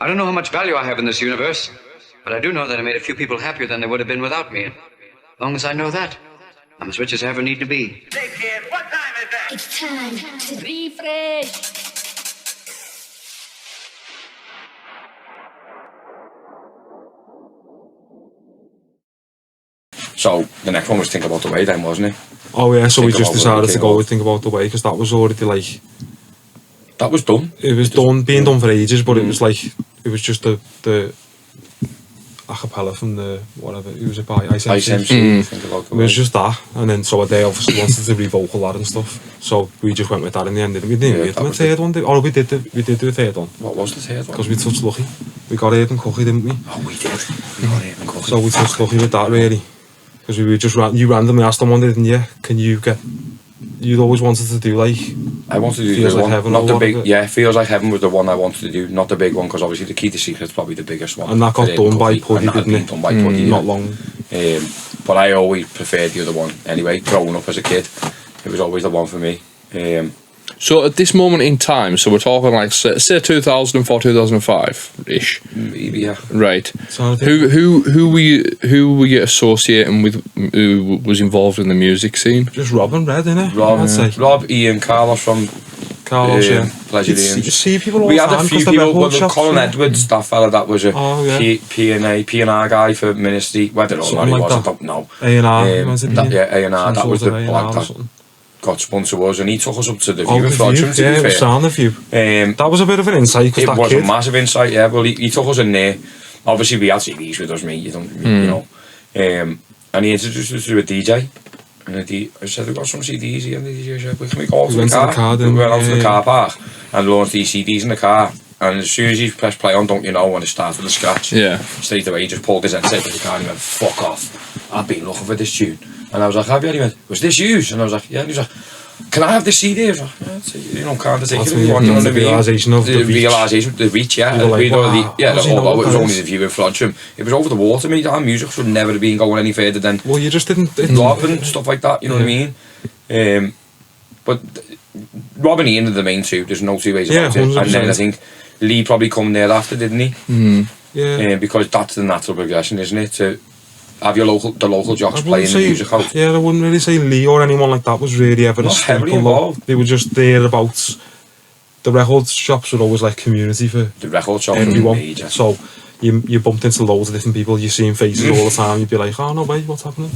I don't know how much value I have in this universe, but I do know that I made a few people happier than they would have been without me. And as long as I know that, I'm as rich as I ever need to be. Hey kid, what time is that? It's time to refresh. So the next one was Think About the Way then, wasn't it? Oh yeah, so we Think just About decided What to go with Think About the Way because that was already like... That was done. It was being done for ages, but it was like... It was just the a cappella from the... whatever, it was by ICMC. Think About the It Way. was just that, and then so they obviously wanted to re-vocal that and stuff. So we just went with that in the end, didn't we? We didn't get the third one, did we? Or we did do a third one. What was the third one? Because we touched Lucky. We got Abe and Cookie, didn't we? Oh, we did. We got Abe and Cookie. So we touched Lucky with that, really. Because we were just you randomly asked them one day, didn't you? Can you get... You'd always wanted to do like... I wanted to do Feels the Like one, Heaven not or the what big... of it. Yeah, Feels Like Heaven was the one I wanted to do, not the big one, because obviously the Key to Secret's probably the biggest one. And that got Abe done and by Cookie, Puddy, and that had didn't been it? done by Puddy, Not long. But I always preferred the other one anyway, growing up as a kid. It was always the one for me. So at this moment in time, so we're talking like say 2004, 2005 ish, Maybe, yeah. right? So I think- Who were you associating with? Who was involved in the music scene? Just Rob and Red, innit? Rob, I'd say. Rob, Ian, Carlos from Carlos, yeah. Pleasure Ian. You see people all We the had time a few 'cause they're people, record well, shops, Colin yeah. Edwards, that fella that was a Oh, yeah. P&R guy for Ministry, whether or not Something he like was, I that. don't know. A&R, was it? Yeah, A&R, that Some was sort the of black A&R or that something. got sponsor was, and he took us up to the Oh, View in the Frodsham, to View, yeah, be it was fair. sound the View. That was a bit of an insight because It that was kid... a massive insight, yeah. Well, he took us in there. Obviously, we had CDs with us, mate. You don't, you know. And he introduced us to a DJ. And I said, we've got some CDs here. And the DJ said, well, can we go out to the car? We went out to the car park and launched these CDs in the car. And as soon as he pressed play on, don't you know, when it started with a scratch, Yeah. straight away he just pulled his headset to the car and he went, fuck off. I've been looking for this tune. And I was like, have you? And he went, was this yours? And I was like, yeah. And he was like, can I have this CD? I was like, yeah, it's, you know, can't take it if you want, you know what I mean? Realisation of the reach. Realisation of the reach, yeah. You were like, We'd already, wow, yeah, how does he know although it what was that only is? the View in Frodsham. It was over the water, mate. Our music should never have been going any further than Well, you just didn't... Rob and stuff like that, you know what I mean? But Rob and Ian are the main two, there's no two ways about it. 100%. And then I think Lee probably come there after, didn't he? Yeah. Because that's the natural progression, isn't it? To have the local jocks playing the music out. Yeah, I wouldn't really say Lee or anyone like that was really ever Not a staple. heavily involved. They were just there about... The record shops were always like community for The record shop was everyone. major. So you bumped into loads of different people, you're seeing faces all the time, you'd be like, oh no way, what's happening?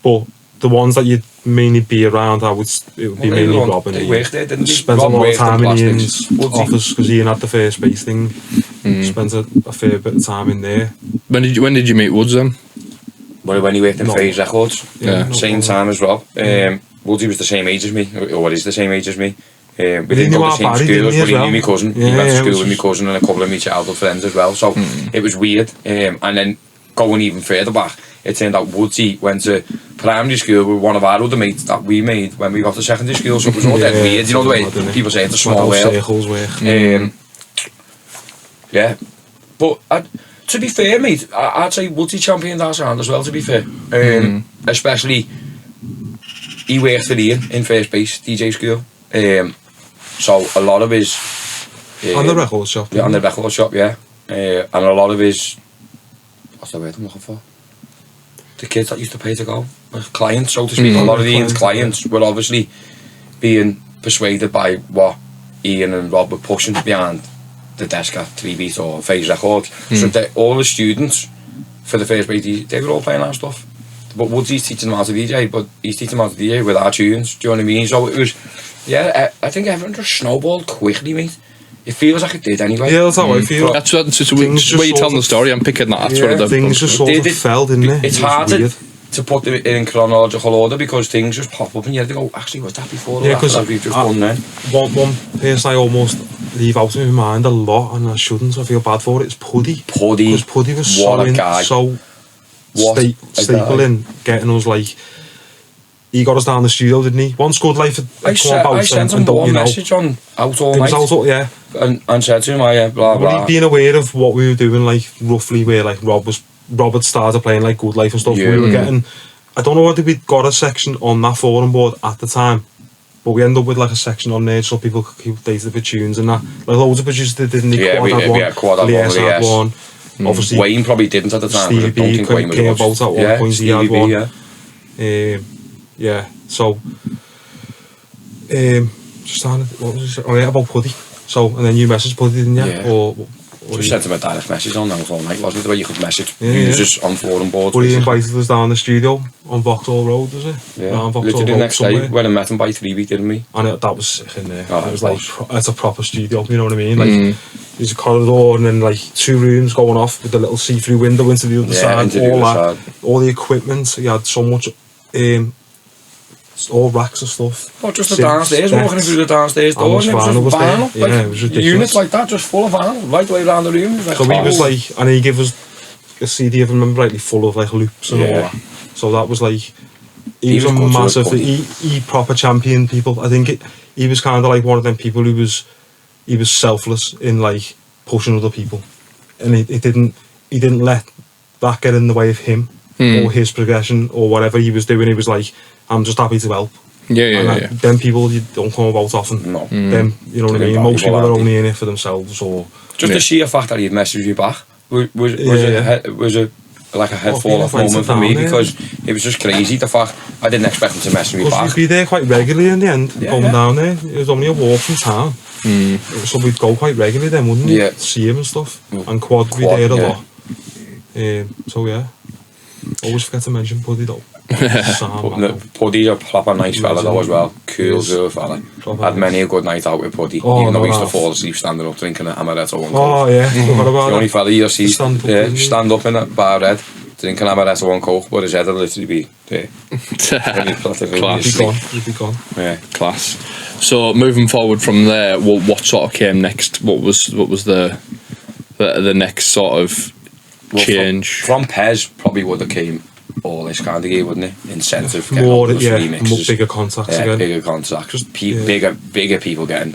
But the ones that you'd mainly be around, it would be mainly Rob and They Ian. worked there, didn't they? Spent Rob a lot of worked time in in Ian's plastics. office because Ian had the first base thing. Spent a fair bit of time in there. When did you meet Woods then? When he worked in No. Phase Records, Yeah. No same problem. time as Rob. Woody was the same age as me, or is the same age as me. We He didn't knew go to our the same Barry, schools, didn't he, but as he well? knew my cousin. He Yeah, went to yeah, school it with was my cousin and a couple of my childhood friends as well. So it was weird. And then going even further back, it turned out Woodsy went to primary school with one of our other mates that we made when we got to secondary school. So it was all dead weird. You know the way mad, isn't it? people say it's a How small world. circles work. Yeah, but to be fair, mate, I'd say Woodsy championed our sound as well. To be fair, especially he worked for Ian in first base DJ school. So a lot of his On the record shop. yeah, on the record shop, yeah, and a lot of his what's the word I'm looking for? The kids that used to pay to go, clients, so to speak. A lot of Ian's clients were obviously being persuaded by what Ian and Rob were pushing behind the desk at 3-beat or Phase Records. So all the students for the first beat, they were all playing our stuff. But Woodsy's teaching them how to DJ, but he's teaching them how to DJ with our tunes, do you know what I mean? So it was, yeah, I think everyone just snowballed quickly, mate. It feels like it did anyway. Yeah, that's how I feel. That's what, so Things just where you're sort telling the of- story. I'm picking that. That's Yeah, what things just sort They of did- fell, didn't it? It's It was hard weird. to put them in chronological order because things just pop up and you have to go, actually, was that before or Yeah, after 'cause that we've just done then? One person I almost leave out of my mind a lot, and I shouldn't. I feel bad for it. It's Puddy. Puddy, Because Puddy was what a guy. so What a staple guy. in getting us like. He got us down the studio, didn't he? Once Good Life had come about, I sent him and don't one you know, message on Out All it was Night out, yeah. and said to him, blah, But blah. he'd been aware of what we were doing, like roughly where like Rob had started playing like Good Life and stuff. Yeah. We were getting, I don't know whether we'd got a section on that forum board at the time, But we end up with like a section on there so people could keep data for tunes and that. Like loads of producers didn't they? Yeah, Quad had Lies one, had yes. one. Obviously, Wayne probably didn't at the time. Stevie I don't think Wayne came was about at one point. He had Stevie one. B, Yeah. So, just started. What was it? Oh yeah, about Puddy. So, and then you messaged Puddy, didn't you? Yeah. Or Just sent him a direct message on that all night, wasn't it? The way you could message Yeah, users on forum boards. But he invited us down the studio on Vauxhall Road, was it? Yeah, Down Vauxhall literally the Road next somewhere. day, went and met him by 3 weeks, didn't we? And that was sick in there. Oh, It was that like, it's a proper studio, you know what I mean? Like, there's a corridor and then like 2 rooms going off with a little see-through window into the other side. Into the all other that, side. all the equipment. He had so much, all racks of stuff. Not just the Synths, downstairs, decks. walking through the downstairs How door, much and it was vinyl just was there? vinyl. Yeah, like, it was ridiculous. units like that, just full of vinyl, right the way around the room. It was like, So he was oh. like, and he gave us a CD, if I remember rightly, full of like loops and all Yeah. that. So that was like, he He was a was good to massive, us, wasn't he proper championed people. I think he was kind of like one of them people who was, he was selfless in like pushing other people. And he didn't let that get in the way of him or his progression or whatever he was doing. He was like, I'm just happy to help. And them people you don't come about often. No. Them, you know what I mean? Most people are only in it for themselves or... Just the sheer fact that he'd messaged you back was like a head fall off moment for me, because it was just crazy. The fact I didn't expect him to message me Because back. we'd be there quite regularly in the end, Yeah, going yeah. down there. It was only a walk from town. So we'd go quite regularly then, wouldn't we? Yeah. See him and stuff. Well, And Quad would be Quad, there a yeah. lot. So yeah. Always forget to mention Puddy though. Puddy's a proper nice fella though as well. Cool fella. Proper Had nice. many a good night out with Puddy. Oh, Even though no, he used to no. fall asleep standing up drinking an amaretto one. Oh yeah, forgot about The only that. fella you see Stand up, stand up in a bar red, drinking amaretto one coke, but his head would literally be there. Class. He'd be gone. Yeah. Class. So moving forward from there, what sort of came next? What was the next sort of Well, change? From Pez probably would have came all this kind of gear, wouldn't it? Incentive, getting More, all those yeah, remixes. more bigger contacts Yeah, again. bigger contacts. Just, Bigger people getting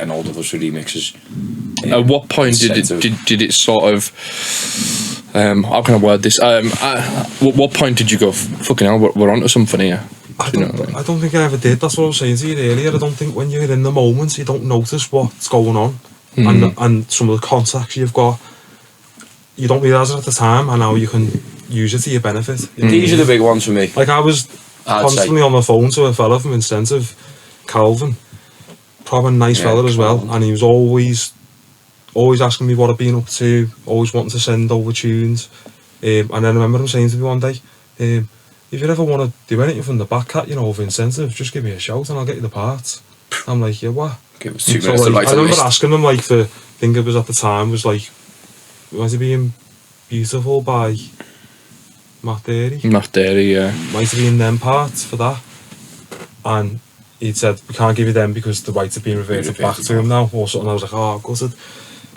hold of us for remixes. At what point did it sort of how can I word this? What point did you go, fucking hell, we're onto something here? I Do you know don't, what I mean? I don't think I ever did. That's what I was saying to you earlier. I don't think when you're in the moment, you don't notice what's going on. And some of the contacts you've got, you don't realise it at the time, and now you can use it to your benefit. You know? These are the big ones for me. Like I was I'd constantly on the phone to a fella from Incentive, Calvin, proper nice Yeah, fella as well, Calvin. and he was always asking me what I'd been up to, always wanting to send over tunes. And then I remember him saying to me one day, if you ever want to do anything from the back cat, over Incentive, just give me a shout and I'll get you the parts. I'm like, yeah, what? Give us 2 So minutes to like, write I a remember list. asking him like for, I think it was at the time, was like, was it being Beautiful by Matt Derry? Not dairy, yeah. Might have been them parts for that. And he'd said, we can't give you them because the rights have been reverted back to him now or something. I was like, oh, gutted.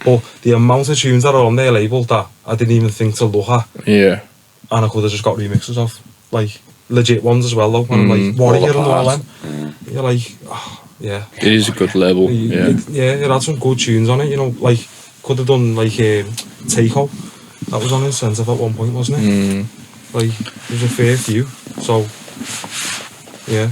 But the amount of tunes that are on their label that I didn't even think to look at, Yeah. and I could have just got remixes of, like legit ones as well though. And I'm like, Warrior and all them. You're like, oh, yeah. It is a good label, yeah. It had some good tunes on it, like could have done like Takeo. That was on Incentive at one point, wasn't it? Like there's a fair few. So yeah.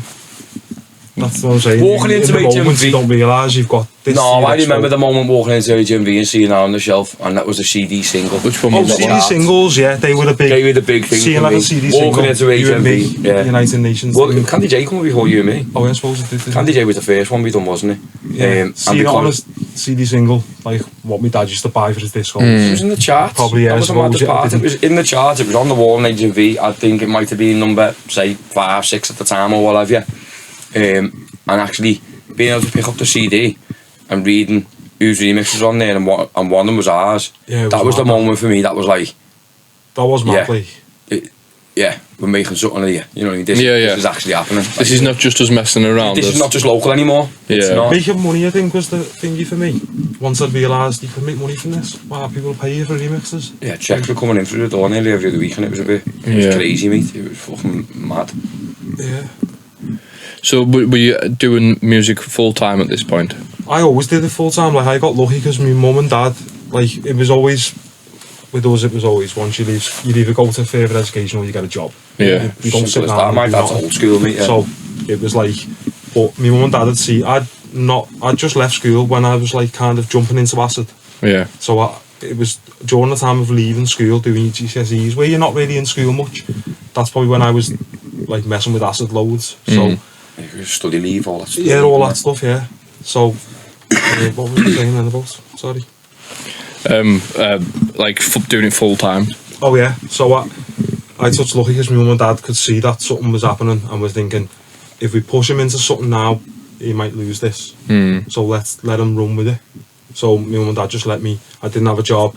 That's what I'm saying. Walking into the moment, HMV you don't realise you've got this. No, I next remember one. the moment walking into HMV and seeing that on the shelf, and that was a CD single. Which one Oh, was CD that? singles, yeah, they were the big. They were the big thing Seeing for like me. a CD Walking single, into you and me, HMV, yeah. United Nations. Well, thing. Candy J come before you and me. Oh, yeah, I suppose it did. Candy J was the first one we done, wasn't it? Yeah. And Seeing it on a because CD single, like what my dad used to buy for his discos. it was in the charts. Probably, yeah, That was I the maddest suppose, yeah, part. It was in the charts. It was on the wall in HMV. I think it might have been number, say, 5, 6 at the time or what have you. And actually being able to pick up the CD and reading whose remixes on there and one of them was ours. Yeah, that was the moment for me. That was like, That was Yeah. mad, like. yeah, we're making something here. You know what I mean? This is actually happening. This is not just us messing around. This is not just local anymore. It's Yeah. not. Making money, I think, was the thingy for me. Once I realised you could make money from this, wow, people pay you for remixes. Yeah, checks were coming in through the door nearly every other week, and it was crazy, mate. It was fucking mad. Yeah. So were you doing music full time at this point? I always did it full time. Like I got lucky because my mum and dad, like it was always with us. It was always once you leave, you either go to further education or you get a job. Yeah. You don't sit Simple as down. that. My and do dad's nothing. old school, mate. Yeah. So it was like But my mum and dad would see, I'd just left school when I was like kind of jumping into acid. Yeah. So it was during the time of leaving school, doing your GCSEs, where you're not really in school much. That's probably when I was like messing with acid loads. So study leave, all that stuff. yeah, all that stuff. Yeah. So what was I saying then about? Sorry. Like doing it full time. Oh yeah. So I touched lucky because my mum and dad could see that something was happening and was thinking, if we push him into something now, he might lose this. So let's let him run with it. So my mum and dad just let me. I didn't have a job.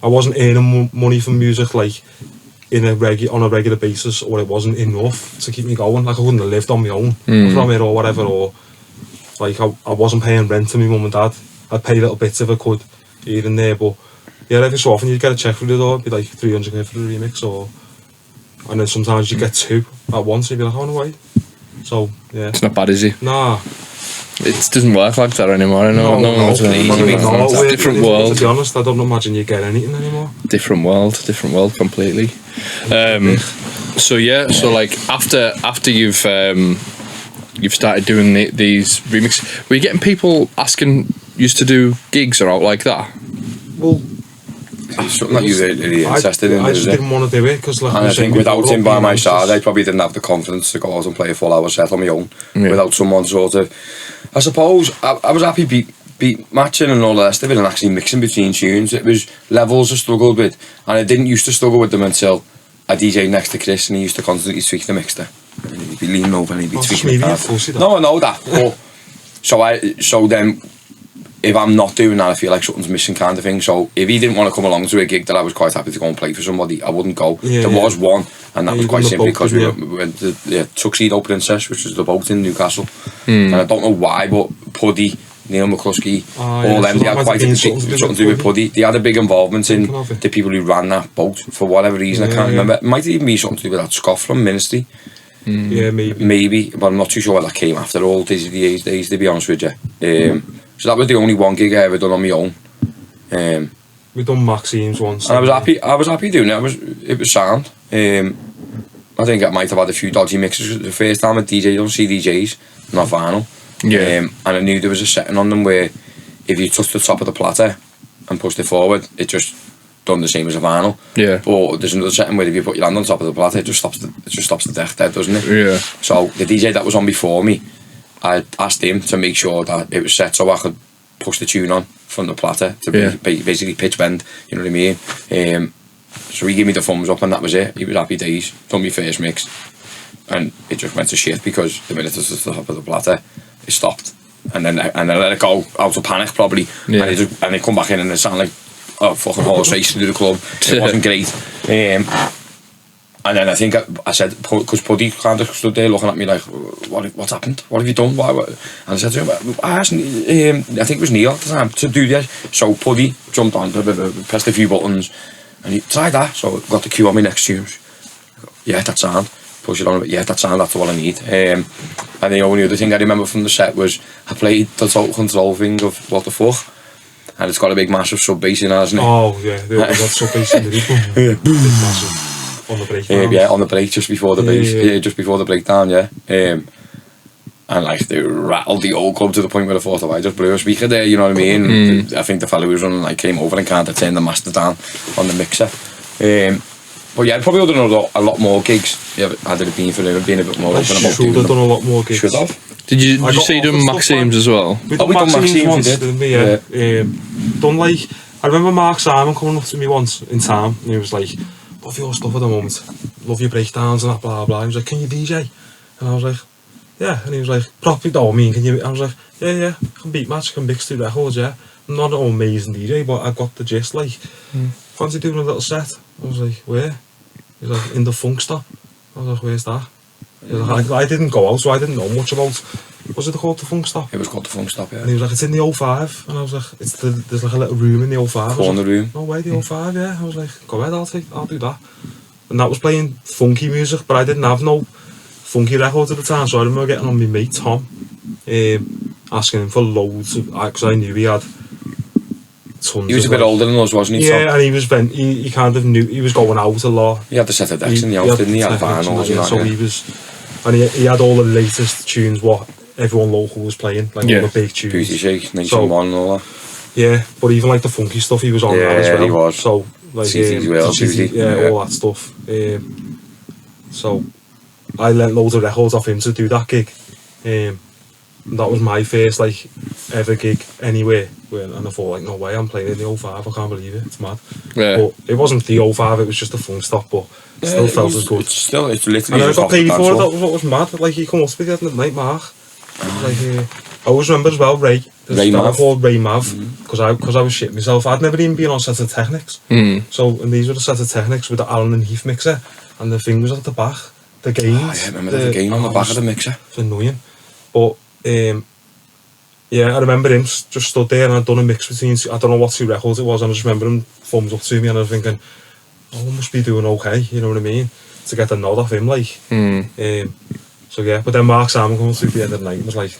I wasn't earning money from music like on a regular basis, or it wasn't enough to keep me going. Like I wouldn't have lived on my own from it or whatever, or like I wasn't paying rent to my mum and dad. I'd pay little bits if I could here and there, but yeah, every so often you'd get a check for the door, it'd be like 300 quid for the remix, and then sometimes you get two at once and you'd be like, oh no way. So yeah. It's not bad, is it? Nah. It doesn't work like that anymore. No, it's a different world. To be honest, I don't imagine you get anything anymore. Different world completely. So yeah, so like after you've started doing these remixes, were you getting people asking you to do gigs or out like that? Well, it's something that you were really interested in. I just didn't want to do it because, like, and I think without him by my side, I probably didn't have the confidence to go out and play a full hour set on my own without someone sort of. I suppose I was happy beat matching and all the rest of it, and actually mixing between tunes. It was levels I struggled with, and I didn't used to struggle with them until I DJ'd next to Chris, and he used to constantly tweak the mixer. And he'd be leaning over and he'd be tweaking it. No, I know that. But so then, if I'm not doing that, I feel like something's missing, kind of thing. So if he didn't want to come along to a gig that I was quite happy to go and play for somebody, I wouldn't go. There was one, and that was quite simply because we went to the Tuxedo Princess, which was the boat in Newcastle. And I don't know why, but Puddy, Neil McCluskey, all them, they had quite something to do with Puddy. They had a big involvement in the people who ran that boat for whatever reason. I can't remember. It might even be something to do with that scoff from Ministry. Yeah, maybe. Maybe, but I'm not too sure what that came after all Deejays days, to be honest with you. So that was the only one gig I ever done on my own. We done Maxime's once. And I was happy doing it. It was sound. I think I might have had a few dodgy mixes. The first time I DJ'd on CDJs, not vinyl. Yeah. And I knew there was a setting on them where if you touched the top of the platter and pushed it forward, it just done the same as a vinyl. Yeah. But there's another setting where if you put your hand on top of the platter, it just stops the deck dead, doesn't it? Yeah. So the DJ that was on before me, I asked him to make sure that it was set so I could push the tune on from the platter to basically pitch bend, you know what I mean? So he gave me the thumbs up and that was it. He was happy days. Done my first mix and it just went to shit because the minute it was to the top of the platter, it stopped. And then I let it go out of panic probably. Yeah. And it come back in and it sounded like a fucking horse racing through the club. It wasn't great. And then I think I said, because Puddy kind of stood there looking at me like, what's happened? What have you done? Why? And I said to him, I asked, I think it was Neil at the time, to do this. So Puddy jumped on, pressed a few buttons, and he tried that. So I got the cue on my next tunes. Yeah, that's sound. Push it on a bit. Yeah, that's sound. That's what I need. And the only other thing I remember from the set was I played the Total Control thing of What the Fuck. And it's got a big massive sub bass in it, hasn't it? Oh, yeah. That sub bass in the rhythm. Big massive. On the breakdown. Yeah, on the break just before the bass. Yeah, just before the breakdown, yeah. And like they rattled the old club to the point where I thought, I just blew a speaker there, you know what I mean? I think the fellow who was running like came over and kind of turned the master down on the mixer. But yeah, I probably would have done a lot more gigs. Yeah, had it been for them being a bit more open about doing them. Should have done a lot more gigs. Should have. Did you see them Maximes as well? We done Maximes once, didn't we? Yeah. Done like, I remember Mark Simon coming up to me once in town and he was like, love your stuff at the moment, love your breakdowns and that blah blah. He was like, can you DJ? And I was like, yeah. And he was like, properly though, can you? I was like, yeah, I can beat match, I can mix two records, yeah. I'm not an amazing DJ, but I got the gist, like, fancy doing a little set? I was like, where? He was like, in the Funk Stop. I was like, where's that? He was like, I didn't go out, so I didn't know much about, was it called the Funk Stop? It was called the Funk Stop, yeah. And he was like, it's in the 05. And I was like, there's like a little room in the 05. Corner room. No way, the 05, yeah. I was like, go ahead, I'll do that. And that was playing funky music, but I didn't have no funky records at the time, so I remember getting on my mate Tom, asking him for loads of, because I knew he had tons. He was a bit older than us, wasn't he? Yeah, Tom? and he kind of knew, he was going out a lot. He had the set of decks in the house, didn't he? He had vinyls and that, so he was, and he had all the latest tunes, what everyone local was playing, like Yeah. all the big tunes. Booty Shake, 91 and all that. Yeah, but even like the funky stuff, he was on that as Yeah, well. he was. So like CT's well, CT, CT, yeah, yeah. all that stuff. So I lent loads of records off him to do that gig. That was my first like ever gig anywhere. And I thought like, no way, I'm playing in the 05. I can't believe it. It's mad. Yeah. But it wasn't the 05. It was just the funk stop. But it still felt as good. It's literally And I just got off the paid dance for it. floor. That was what was mad. Like he come up to me at night, Mark. Like I always remember as well, Ray. There's Ray a fella Mav. called Ray Mav, because I was shitting myself. I'd never even been on Set of Technics. So and these were the Set of Technics with the Allen and Heath mixer, and the thing was at the back. The gains. Oh, yeah, remember the gain on the back of the mixer. It's annoying, but yeah, I remember him just stood there and I'd done a mix between. I don't know what 2 records it was, and I just remember him thumbs up to me, and I was thinking, oh, I must be doing okay. You know what I mean? To get the nod off him, like. So yeah, but then Mark Salmon comes through the end of the night and was like,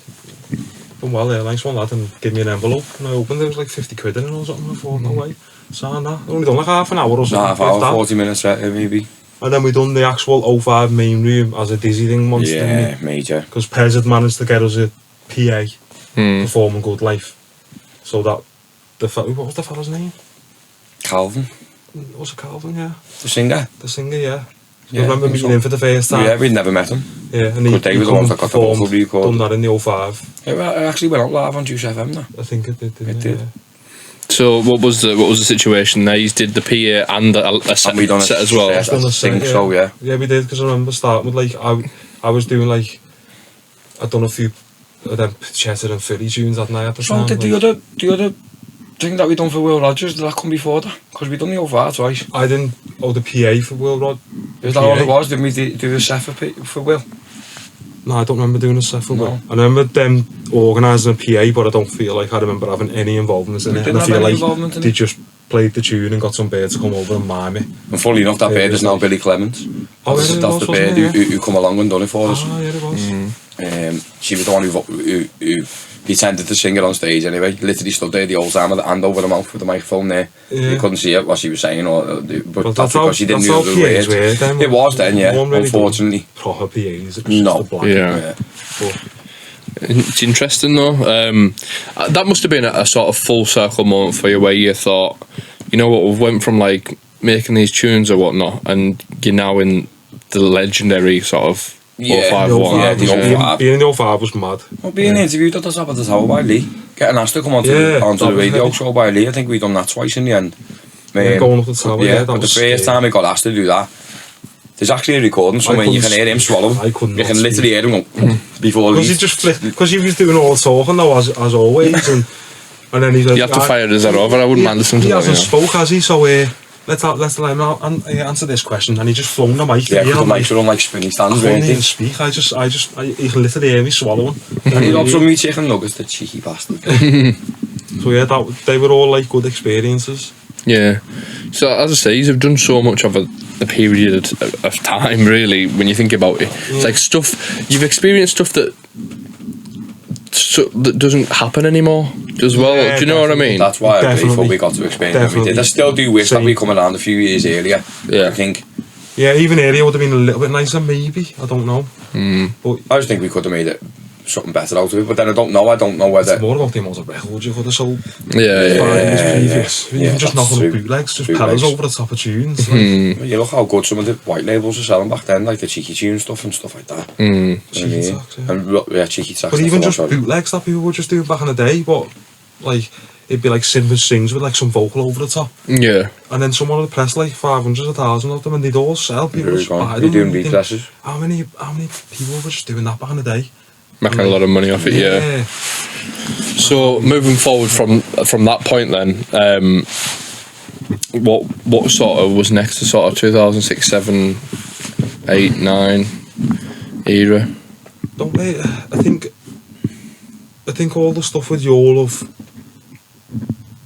"Done well there, nice one, lad," and give me an envelope. And I opened, there was like 50 quid in it or something. I thought, no way, sign that. I only done like half an hour or something. Half hour, if that. 40 minutes maybe. And then we done the actual 05 main room as a dizzy thing once, Yeah, major. because Pez had managed to get us a PA performing Good Life. So that what was the fella's name? Calvin, Was it Calvin? Yeah, the singer. the singer. Yeah. Yeah, I remember I think meeting so. him for the first time. Yeah, we'd never met him. Yeah, and Good day was the come ones that got the performed, vocal record. done that in the 05. Yeah, well, I actually went out live on Juice FM now. I think it did. Didn't It did. Yeah. So what was the situation there? You did the PA and a set, And we done a set as well. set. Done the I think set, so, yeah. Yeah, we did, because I remember starting with like I was doing like I'd done a few of them Cheddar and Philly tunes that night at the So time. did the other thing that we done for Will Rogers, did that come before that? Because we done the over twice. I didn't. Oh, the PA for Will Rod. Is that all it was? Didn't we do the set for Will? No, I don't remember doing a set for Will. No. I remember them organising a PA, but I don't feel like I remember having any involvement in We it. didn't And I have feel any like involvement in they it? just played the tune and got some bird to come over and mime it. And funny enough, that Yeah, bird it is was now like- Billy Clements. Oh, That's yeah, it the was, bird wasn't it? who come along and done it for us. Ah, yeah, it was. She was the one who pretended to sing it on stage anyway. Literally stood there the whole time with the hand over the mouth with the microphone there. Yeah. You couldn't see it, what she was saying, but But that's because she didn't that's how use the PAs words. were then. It was then, yeah, No one really done unfortunately. proper PAs. It was No. just the black. Yeah. But It's interesting though. That must have been a sort of full circle moment for you, where you thought, you know what, we've went from like making these tunes or whatnot, and you're now in the legendary sort of Yeah, 05 the one. 05 the was- 05. being in the 05 was mad. Well, being interviewed at the top of the tower by Lee, getting asked to come onto Yeah, onto that the was radio heavy. show by Lee. I think we done that twice in the end. Yeah, going up the tower, yeah, that but the was first scary. time we got asked to do that, there's actually a recording somewhere. You can hear him swallow. I couldn't You can not literally hear him go before Because he Lee. just flipped, because he was doing all the talking though, as always, and then he's like, You have to fire his head over. I wouldn't mind listening to he that. hasn't You know. spoke, has he? So let's let him answer this question, and he just flung the mic. Yeah, here, because the I'm mics are on like spinny I stands, couldn't weren't even they? speak. You can literally hear me swallowing. And he loves me chicken nuggets, the cheeky bastard. So yeah, they were all like good experiences. Yeah. So as I say, you've done so much of a period of time, really, when you think about it. It's like stuff you've experienced, stuff that doesn't happen anymore as well. Yeah, Do you know what I mean? That's why I'm grateful Definitely. we got to experience what we did. I Definitely. still do wish that Same. we come around a few years earlier. Yeah. I think. Yeah, even earlier would have been a little bit nicer, maybe. I don't know. But I just think we could have made it something better out of it. But then I don't know whether. it's more about the amount of records you could have sold. Yeah. Previous. yeah, Even just that's knocking up true. bootlegs, just Bootlegs. pedals over the top of tunes. Like, You look how good some of the white labels were selling back then, like the cheeky tune stuff and stuff like that. Cheeky tracks, yeah. And cheeky tracks. But that's even the one, just sorry. bootlegs that people were just doing back in the day, but like it'd be like Simba sings with like some vocal over the top, Yeah. and then someone would press like 500, 1,000 of them, and they'd all sell. People Very just gone. buy You're them. doing and you think, represses. How many people were just doing that back in the day? Making a lot of money off it, yeah. So moving forward from that point then, what sort of was next to sort of 2006, 7, 8, 9 era? Don't they? I think all the stuff with Your Love,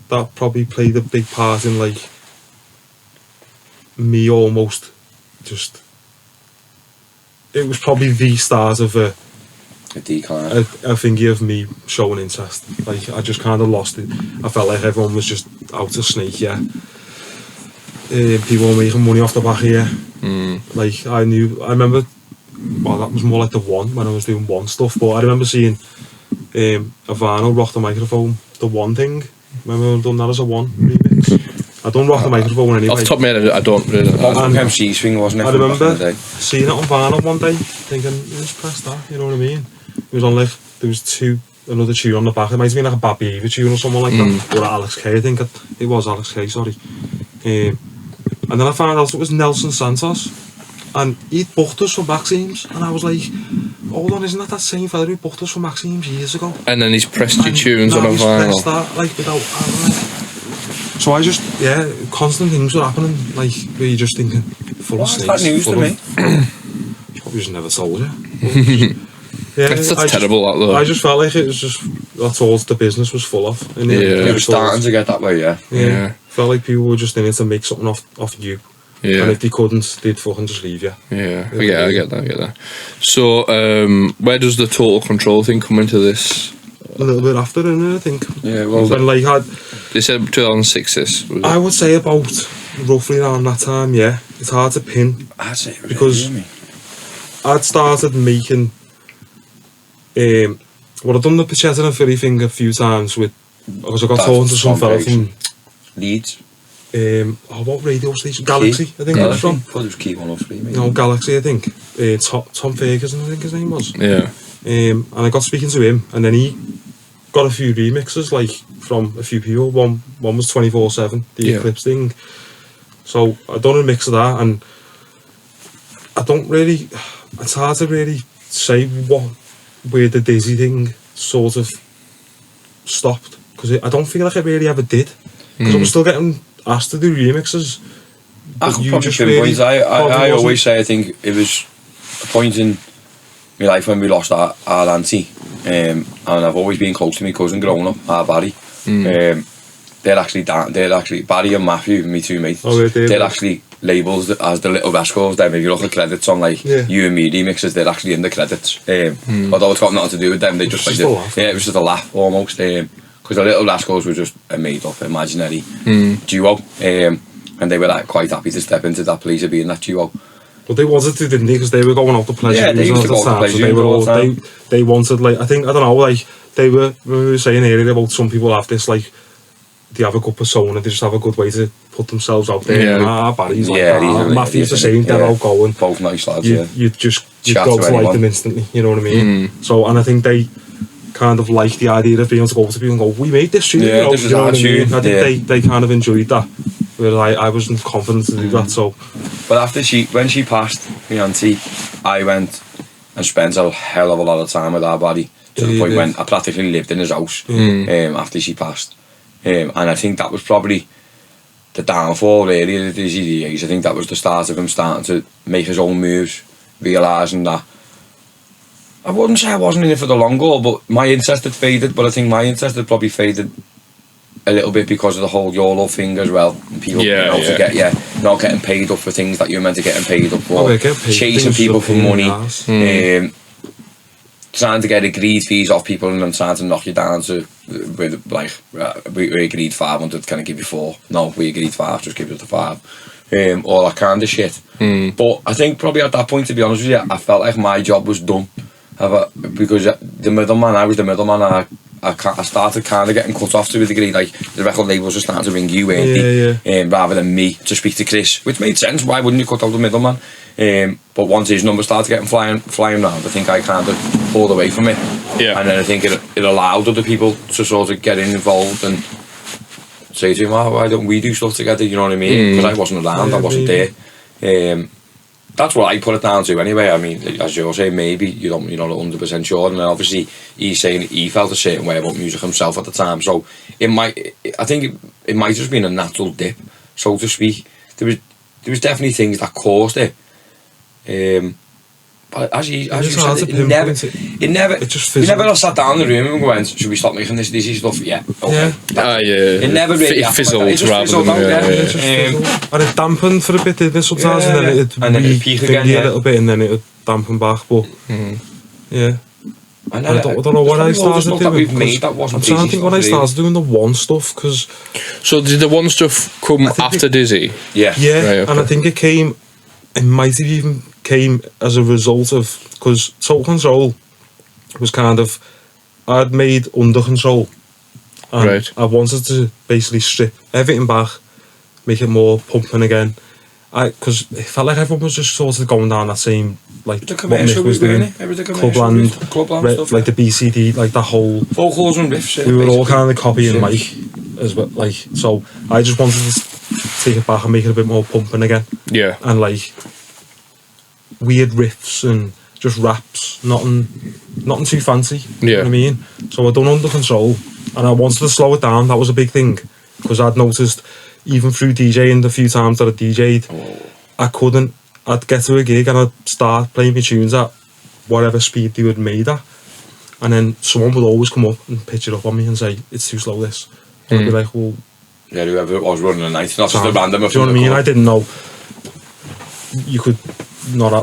that probably played a big part in like me almost just. It was probably the start of a decline. thingy of me showing interest. Like I just kind of lost it. I felt like everyone was just out to snake, yeah. People were making money off the back here. Like I remember well, that was more like the One when I was doing One stuff. But I remember seeing a vinyl Rock the Microphone, the One thing. Remember I done that as a One remix. I done Rock the Microphone anyway. Off the top of my head, I don't really know. That was an MC swing, wasn't it? I from back in remember the day? seeing it on vinyl one day, thinking, just press that, you know what I mean? It was on like, there was another tune on the back. It might have been like a Bad Beaver tune or something like that. Or Alex K, I think it was Alex K, sorry. And then I found out it was Nelson Santos. And he'd booked us for Maxime's. And I was like, hold on, isn't that same fella who booked us for Maxime's years ago? And then he's pressed your tunes now on a he's vinyl. pressed that, like, without... So I just, constant things were happening, like, where you're just thinking, full of What's snakes. that news to me? Probably just never told you. That's terrible, that though. I just felt like it was just, that's all the business was full of. And It was starting to get that way, yeah. Yeah. Felt like people were just in it to make something off you. Yeah. And if they couldn't, they'd fucking just leave you. Yeah, I get that. So, where does the total control thing come into this? A little bit after, innit, I think. Yeah, well, When, like, They said 2006 this. Was I it? would say about roughly around that time, yeah. It's hard to pin. I'd say it was Because- early, I'd started making well, I've done the Pachetta and Philly thing a few times with, because I got That's talking to some Tom fella Gregson. from Leeds. what radio station? Galaxy, I think it was from. I thought it was Key 103, maybe. No, Galaxy, I think. Tom Ferguson, I think his name was. Yeah. And I got speaking to him, and then he got a few remixes, like, from a few people. One was 24/7, the Yeah. Eclipse thing. So I done a mix of that, and I don't really. It's hard to really say where the Dizzy thing sort of stopped, because I don't feel like it really ever did. Because I was still getting asked to do remixes. I but could you probably just pinpoint. really I probably wasn't. always say I think it was a point in my life when we lost our auntie, and I've always been close to my cousin growing up, our Barry. They're actually Barry and Matthew, me two mates. Oh, they're they're actually labels as the Little Rascals. Then if you look at credits on like You and Me remixes, they're actually in the credits. Although it's got nothing to do with them, they just like just a laugh. it was just a laugh almost. Because the Little Rascals were just a made up imaginary duo. And they were like quite happy to step into that place of being that duo. But they wanted to, didn't they? Because they were going out to pleasure. Yeah, they used to go out to pleasure They were all all, the time. they wanted, like, I don't know, like, they were, we were saying earlier about some people have this, like, they have a good persona, they just have a good way to put themselves out there. Yeah. And, Barry's like Yeah, that. he's Matthew's the same, they're outgoing. Both nice lads, You'd yeah. you'd Chat go to to like anyone. them instantly, you know what I mean? So, and I think they kind of like the idea of being able to go to people and go, we made this tune, Yeah, you know, this is you know our what I mean? tune, I think they kind of enjoyed that. Whereas I wasn't confident to do that, so... But when she passed, my auntie, I went and spent a hell of a lot of time with our Barry, to the point when I practically lived in his house after she passed. And I think that was probably the downfall really of the Deejays. I think that was the start of him starting to make his own moves, realising that I wouldn't say I wasn't in it for the long haul, but my interest had faded. But I think my interest had probably faded a little bit because of the whole YOLO thing as well. And people not getting paid up for things that you're meant to getting paid up for, chasing people for money, trying to get agreed fees off people and then trying to knock you down to with like we agreed 500, can I give you 4? No, we agreed 5, just give us the 5. All that kind of shit. But I think probably at that point, to be honest with you, I felt like my job was done. Because the middleman, I was the middleman, and I started kind of getting cut off to a degree. Like the record labels were starting to ring you, weren't they? Rather than me to speak to Chris, which made sense. Why wouldn't you cut out the middleman? But once his number started getting flying round, I think I kind of pulled away from it. Yeah. And then I think it allowed other people to sort of get involved and say to him, "Oh, why don't we do stuff together?" You know what I mean? Because I wasn't around, I wasn't there. That's what I put it down to anyway. I mean, as you're saying, maybe you're not 100% sure, and then obviously he's saying he felt a certain way about music himself at the time. So I think it might just been a natural dip, so to speak. There was definitely things that caused it. But as you said, it never sat down in the room and went, "Should we stop making this easy stuff?" Yeah, okay. It never really fizzled it just rather fizzled than And it dampened for a bit, didn't it, sometimes, and then it'd peak again, a little bit, and then it'd dampen back, but yeah. I don't know what I started doing. I'm trying to think when I started doing the One stuff, because... So did the One stuff come after Dizzy? Yeah. Yeah, Right, okay. and I think it came it might have even came as a result of, because Total Control was kind of, I'd made Under Control, and Right. I wanted to basically strip everything back, make it more pumping again. Because it felt like everyone was just sort of going down that same, like The what commercial Nick was weren't doing, it? It was the commercial Clubland, Clubland stuff, like yeah. the BCD, like the whole. vocals and riffs. We were all kind of copying Sims. Mike as well, like, so I just wanted to take it back and make it a bit more pumping again, Yeah. and like weird riffs and just raps, nothing too fancy. You know what I mean? So I done Under Control, and I wanted to slow it down. That was a big thing, because I'd noticed even through DJing the few times that I DJ'd, I couldn't. I'd get to a gig and I'd start playing my tunes at whatever speed they were made at, and then someone would always come up and pitch it up on me and say, "It's too slow, this." And I'd be like, "Well, Yeah, whoever it was running the night, not just a Sam, random. do you know what I mean? I didn't know you could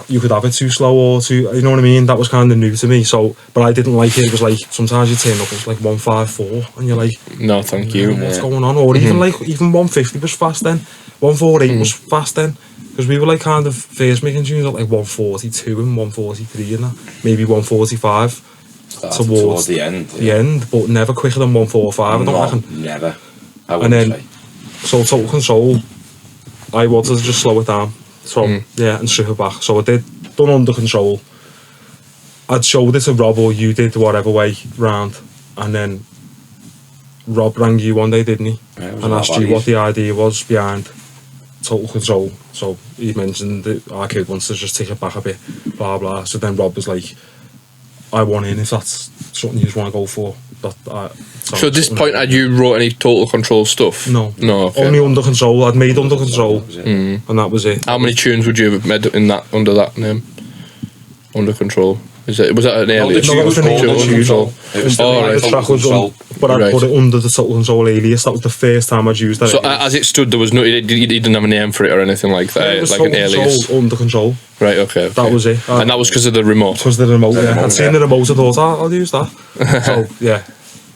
you could have it too slow or too, you know what I mean? That was kind of new to me. So, but I didn't like it. It was like sometimes you turn up, it's like 154, and you're like, No, thank you. what's going on? Or even 150 was fast then. 148 was fast then, because we were like kind of first making tunes at like 142 and 143 and that, maybe 145 towards the end. the end, but never quicker than 145. I don't reckon. Never. I And wouldn't then, say. so Total Control, I wanted to just slow it down. So, yeah, and strip it back. So I done Under Control. I'd showed it to Rob, or you did, whatever way round. And then Rob rang you one day, didn't he? Yeah, it was And about asked you that what the idea was behind Total Control. So he mentioned that our kid wants to just take it back a bit, blah, blah. So then Rob was like, I want in if that's something you just want to go for. So at this point, had you wrote any Total Control stuff? No. No, okay. Only Under Control. I'd made Under Control, That was it. and that was it. How many tunes would you have made in that under that name? Under Control. Was that an alias? No, that was an Total alias. Control. It was still Oh, like right. The Total track was Control. but I Right. put it under the Total Control alias. That was the first time I'd used that. So alias. as it stood, there was no. You didn't have a name for it or anything like that, It was like an Total alias. Control, Under Control. Right. Okay. That was it. And that was because of the remote. Was the remote. The Yeah, remote, I'd seen yeah. the remote. I thought, I'll use that. So yeah,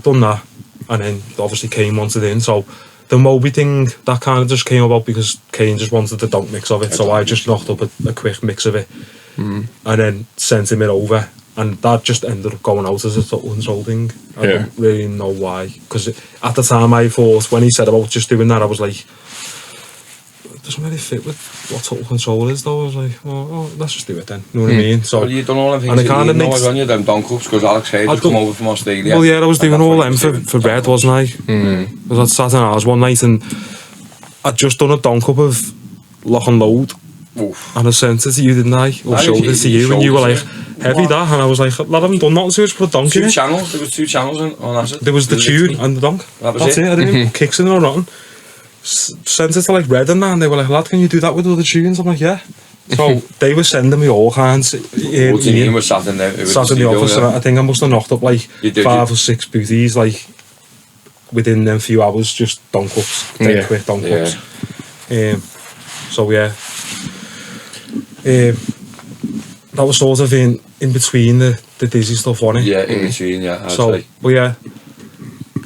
done that, and then obviously Kane wanted in. So the Moby thing, that kind of just came about because Kane just wanted the donk mix of it. So I just knocked up a quick mix of it, and then sent him it over. And that just ended up going out as a Total Control thing. I Yeah. don't really know why. Because at the time I thought, when he said about just doing that, I was like, it doesn't really fit with what Total Control is though. I was like, oh let's just do it then. You know what I mean? So, Well, you done all them things and it that kind you of know makes... when you them donk ups because Alex Hayes I'd had come done- over from Australia. Well, yeah, I was And doing that's all what he them was for doing. Red, wasn't I? I was at Saturday Hours one night and I'd just done a donk up of Lock and Load Oof. and I sent it to you, didn't I? Or I showed it to you, and you were like, showed it, heavy that, and I was like, lad, I haven't done nothing to it, just put a donk in Two it. channels. There was two channels on Acid. There was the tune and the donk. That was That's it. it. I didn't even put kicks in it or nothing. Sent it to like Red and that, and they were like, lad, can you do that with other tunes? I'm like, yeah. So they were sending me all kinds. What's your name was sat in there. It was Sat in the studio, office, yeah. and I think I must have knocked up like You did, 5 or 6 booties, like within them few hours, just donk ups, dead Yeah. quick donk Yeah. ups. So yeah, that was sort of in between the Dizzy stuff, wasn't it? Yeah, in between, yeah. I'd So, say. but yeah,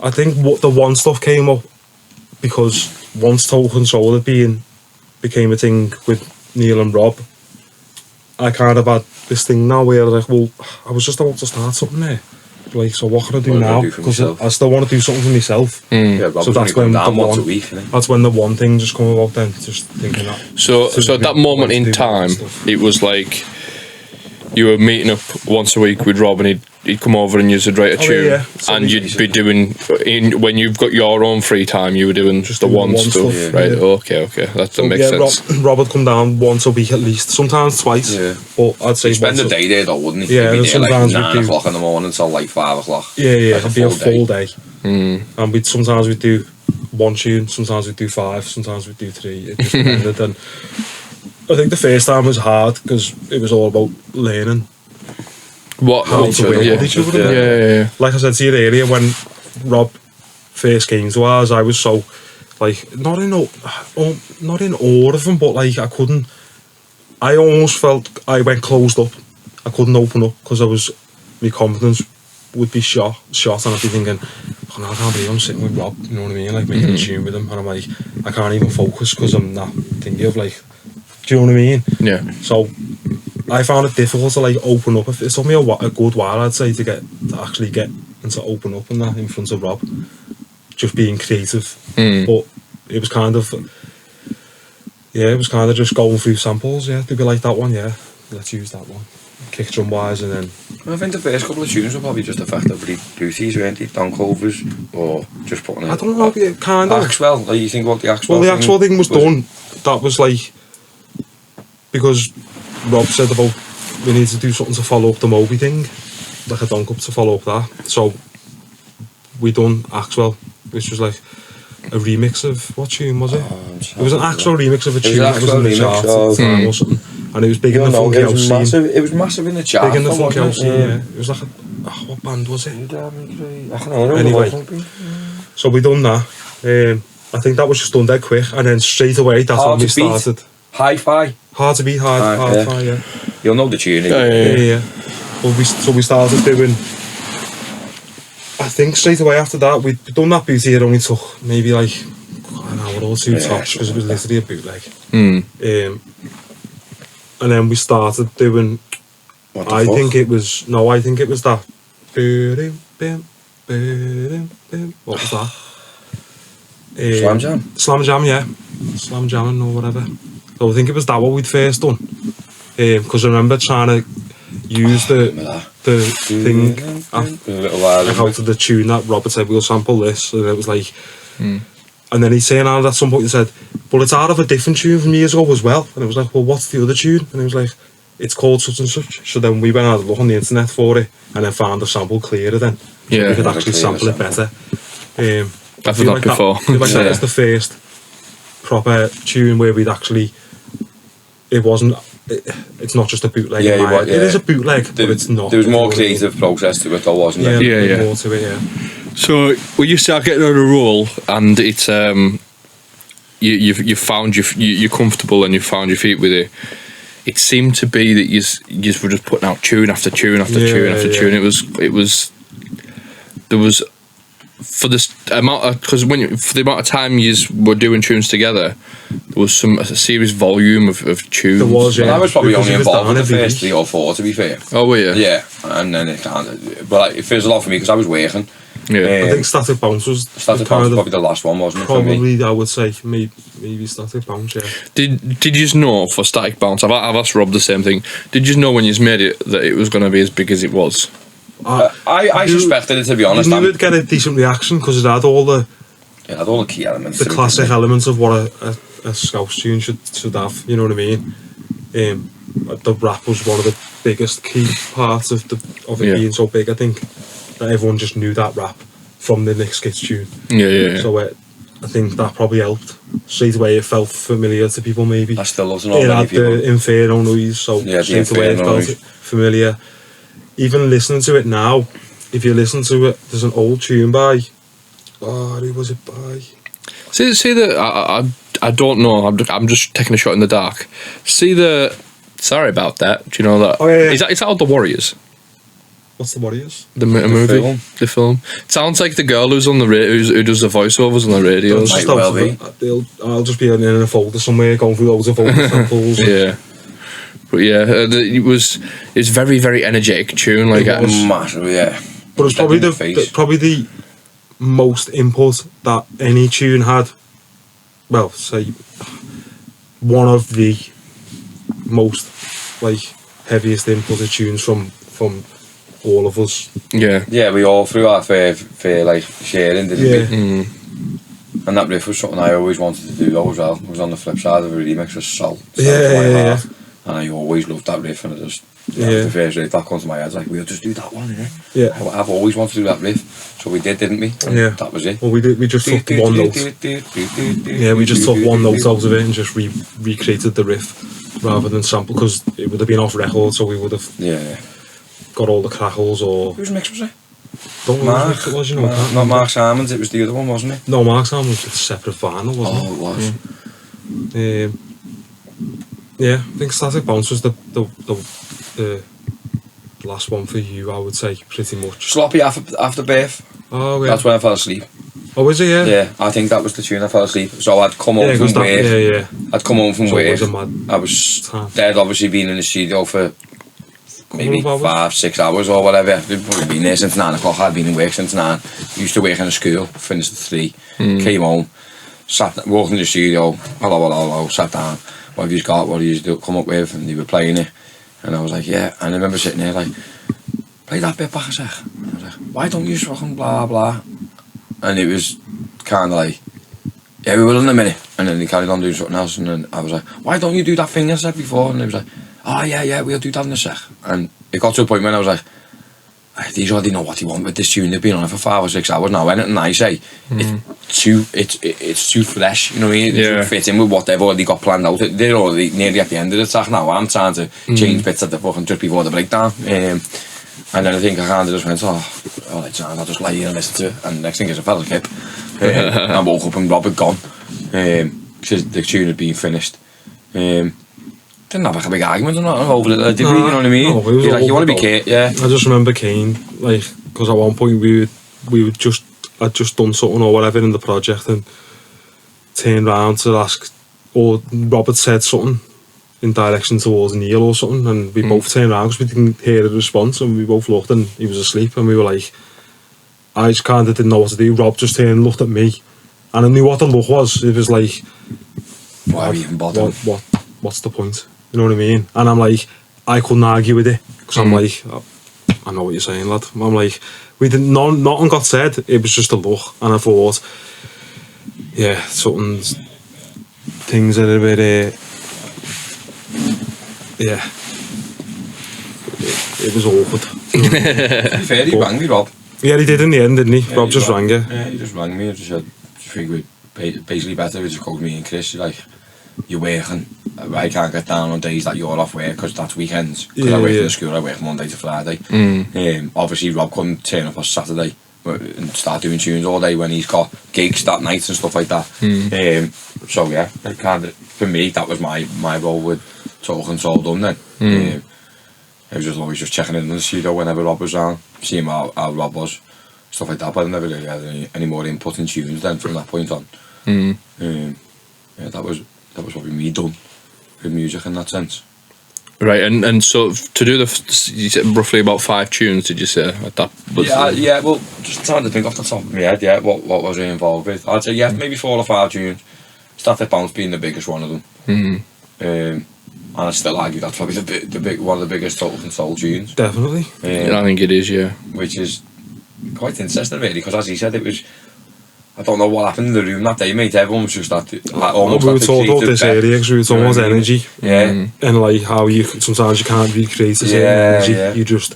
I think what the one stuff came up because once Total Control became a thing with Neil and Rob, I kind of had this thing now where like, well, I was just about to start something there. Like, so what can I do What do I now? do for Because myself? I still want to do something for myself. Yeah, Rob So was that's only when going down the once a one- week, innit? That's when the one thing just come about then, just thinking that. So at that moment in time, it was like you were meeting up once a week with Rob, and he'd come over and you'd write a Oh, tune, yeah. So and you'd be doing when you've got your own free time, you were doing just the doing one the one stuff, stuff, right? yeah. Okay, that makes sense. Rob would come down once a week at least, sometimes twice. Yeah. But I'd say He'd spend once the a- day there though, wouldn't he? Yeah, He'd be there like sometimes we'd 9 do- o'clock in the morning till like 5 o'clock. Yeah, Like it'd be a full day. Mm. And sometimes we'd do one tune, sometimes we'd do 5, sometimes we'd do 3. It just depended. And I think the first time was hard because it was all about learning What? how to work yeah. with each other. Yeah. Like I said to you earlier, when Rob first came to ours, I was so like not in awe of him, but like I almost felt I went closed up. I couldn't open up because my confidence would be shot, and I'd be thinking, oh no, I can't believe I'm sitting with Rob, you know what I mean, like making a tune with him, and I'm like, I can't even focus because I'm not thinking of like Do you know what I mean? Yeah. So I found it difficult to like open up. It took me a good while, I'd say, to actually get and to open up and that in front of Rob, just being creative. But it was kind of just going through samples. Yeah, to be like that one. Yeah, let's use that one. Kick drum wise, and then I think the first couple of tunes were probably just effectively duties, weren't they? Down covers, or just putting it. I don't know, kind of. Axwell, like you think about the Axwell. Well, the Axwell thing was done. That was like because Rob said about we need to do something to follow up the Moby thing, like a dunk up to follow up that. So we done Axwell, which was like a remix of what tune was it? It was an actual remix of a tune that was in the chart at the time or something, and it was big in the funky house scene. It was massive in the chart. Big in the funky house scene. Yeah. It was like what band was it? I don't know. Anyway, so we done that. I think that was just done dead quick, and then straight away that's when we started. Hi-Fi. Hard to beat, hard-fi, yeah. You'll know the tune. Yeah. Well, we started doing. I think straight away after that we'd done that bootleg. It only took maybe like an hour or two tops because it was literally a bootleg. And then we started doing. I think it was that. What was that? Slam Jam. Slam Jam, yeah. Slam Jamming or whatever. So I think it was that what we'd first done. Because I remember trying to use the thing out of the tune that Robert said we'll sample this, and it was like, and then he saying out at some point he said, but it's out of a different tune from years ago as well, and it was like, well, what's the other tune? And he was like, it's called such and such. So then we went out and looked on the internet for it, and then found the sample clearer then. So we could actually sample it better. I've done that before. I feel like that was the first proper tune where we'd actually, it's not just a bootleg. It is a bootleg, but it's not. There was more creative process to it though, wasn't there? Yeah. More to it, yeah. So when you start getting on a roll and it's you found you're comfortable and you found your feet with it, it seemed to be that you were just putting out tune after tune after tune after tune. It was there was for this amount for the amount of time you were doing tunes together, there was a serious volume of tunes. There was, yeah. Well, I was probably only involved in the first 3 or 4, to be fair. Oh, were you? Yeah, and then it kind of, but it fizzled off for me because I was working. Yeah, I think Static Bounce was probably the last one, wasn't it? Probably, I would say maybe Static Bounce. Yeah. Did you know for Static Bounce? I've asked Rob the same thing. Did you know when you made it that it was going to be as big as it was? I suspected it, to be honest. You knew it'd get a decent reaction because it had all the key elements, the classic elements of what a Scouse tune should have. You know what I mean? The rap was one of the biggest key parts of it being so big. I think that everyone just knew that rap from the Nick Skits tune. Yeah. So I think that probably helped. Straight away, it felt familiar to people. Maybe I still love to know it many had people. the Inferno noise, so straight away it felt familiar. Even listening to it now, if you listen to it, there's an old tune by. Who was it by? See the I don't know. I'm just taking a shot in the dark. Sorry about that. Do you know that? Oh yeah. Is that all the Warriors? What's the Warriors? The movie, the film. It sounds like the girl who's on the who does the voiceovers on the radios. I'll just be in a folder somewhere going through loads of folder samples. Yeah. But yeah, it's very, very energetic tune. Like it was massive, yeah. But it's probably the most input that any tune had. Well, say one of the most heaviest input tunes from all of us. Yeah, we all threw our fair sharing, didn't we? And that riff was something I always wanted to do though as well. It was on the flip side of a remix of Salt. Yeah. And I always loved that riff, and it just the first riff that comes to my head, like, we'll just do that one, innit? Yeah. I've always wanted to do that riff, so we did, didn't we? And that was it. Well, we just took one note. Yeah, we just took one note out of it and just recreated the riff rather than sample, because it would have been off record, so we would have got all the crackles or. Whose mix was it? Don't know Mark, whose mix it was, you know. Not Mark Simon's, it was the other one, wasn't it? No, Mark Simon's was a separate vinyl, wasn't it? Oh, it was. Yeah, I think Static Bounce was the last one for you, I would say, pretty much. Sloppy Afterbirth. Oh, yeah. That's when I fell asleep. Oh, is it? Yeah. Yeah, I think that was the tune I fell asleep. So I'd come home Yeah, from 'cause work. yeah. I'd come home from So it work. was a mad I was time. dead, obviously been in the studio for maybe Couple of 5-6 hours or whatever. I'd probably been there since 9 o'clock. I'd been in work since 9. Used to work in a school, finished at 3. Came home, walked in the studio, hello, sat down. What have you got? What do you come up with? And they were playing it. And I was like, yeah. And I remember sitting there like, play that bit back a sec. And I was like, why don't you fucking blah blah? And it was kind of like, yeah, we will in a minute. And then he carried on doing something else. And then I was like, why don't you do that thing I said before? And he was like, oh yeah, we'll do that in a sec. And it got to a point when I was like, these already know what they want with this tune. They've been on it for 5 or 6 hours now. Anything I say, it's too fresh. You know what I mean? It doesn't fit in with what they've already got planned out. They're already nearly at the end of the track now. I'm trying to change bits at the fucking just before the breakdown. And then I think I kind of just went, alright, I'll just lie here and listen to it. And the next thing is I fell asleep. I woke up and Rob had gone. Because the tune had been finished. Didn't have like a big argument or not over it, did we? You know what I mean? No, it was like, you want to be Kate, yeah. I just remember Kane, like, because at one point I'd just done something or whatever in the project and turned round to ask, or Robert said something in direction towards Neil or something, and we both turned around because we didn't hear a response, and we both looked and he was asleep, and we were like, I just kind of didn't know what to do. Rob just turned and looked at me, and I knew what the look was. It was like, why are we even bothering? What's the point? You know what I mean? And I'm like, I couldn't argue with it because I'm like, I know what you're saying, lad. I'm like, we didn't, nothing got said. It was just a look, and I thought, yeah, things are a bit, yeah, it was awkward. To be fair, he rang me, Rob. Yeah, he did in the end, didn't he? Yeah, Rob just rang you. Yeah, he just rang me and just said, I think we're basically better. He just called me and Chris, like, you're working. I can't get down on days that you're off work because that's weekends. Because I work in the school, I work Monday to Friday. Obviously, Rob couldn't turn up on Saturday and start doing tunes all day when he's got gigs that night and stuff like that. So yeah, it kind of, for me, that was my role with Total Control done then. I was just always just checking in the studio whenever Rob was around, seeing how Rob was, stuff like that. But I never really had any more input in tunes then from that point on. Yeah, that was what we done with music in that sense. Right, and so to do you said roughly about 5 tunes, did you say? At that Yeah, well, just trying to think off the top of my head, yeah, what was I involved with? I'd say, yeah, maybe 4 or 5 tunes. Static Bounce being the biggest one of them. And I'd still argue that's probably one of the biggest Total Control tunes. Definitely. I think it is, yeah. Which is quite interesting, really, because as he said, it was, I don't know what happened in the room that day, mate. Everyone was just almost we were talking about this area because we were talking about energy. Yeah. And like how sometimes you can't recreate the same energy. Yeah. You just,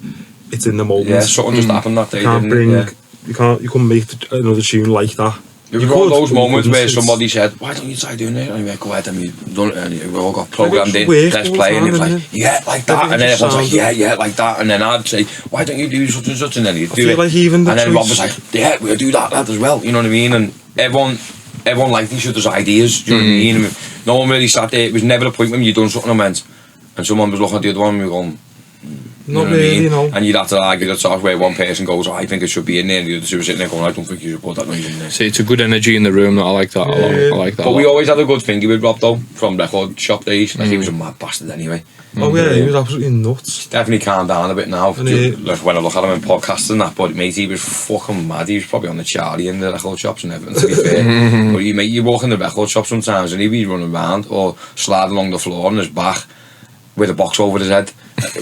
it's in the moment. Yeah, something just happened that day. You couldn't make another tune like that. There were all those moments where somebody said, why don't you try doing it? And we went, go ahead, and we've done it, and we all got programmed in, let's play, and it was like, yeah, like that, and then everyone's like, yeah, like that, and then I'd say, why don't you do such and such, and then he'd do it, like even and then Rob was like, yeah, we'll do that as well, you know what I mean, and everyone liked each other's ideas, do you know what I mean, and no one really sat there, it was never a point when you'd done something and went, and someone was looking at the other one, and we were going, not really, you know. And you'd have to argue that sort of where one person goes, I think it should be in there, and the other two are sitting there going, I don't think you should put that noise in there. See, it's a good energy in the room. That I like that. I like that. But we always had a good thingy with Rob though, from record shop days. Like he was a mad bastard anyway. Oh yeah, he was absolutely nuts. Definitely calmed down a bit now. Like when I look at him in podcasts and that, but mate, he was fucking mad. He was probably on the Charlie in the record shops and everything, to be fair. But you walk in the record shop sometimes and he'd be running around or sliding along the floor on his back with a box over his head,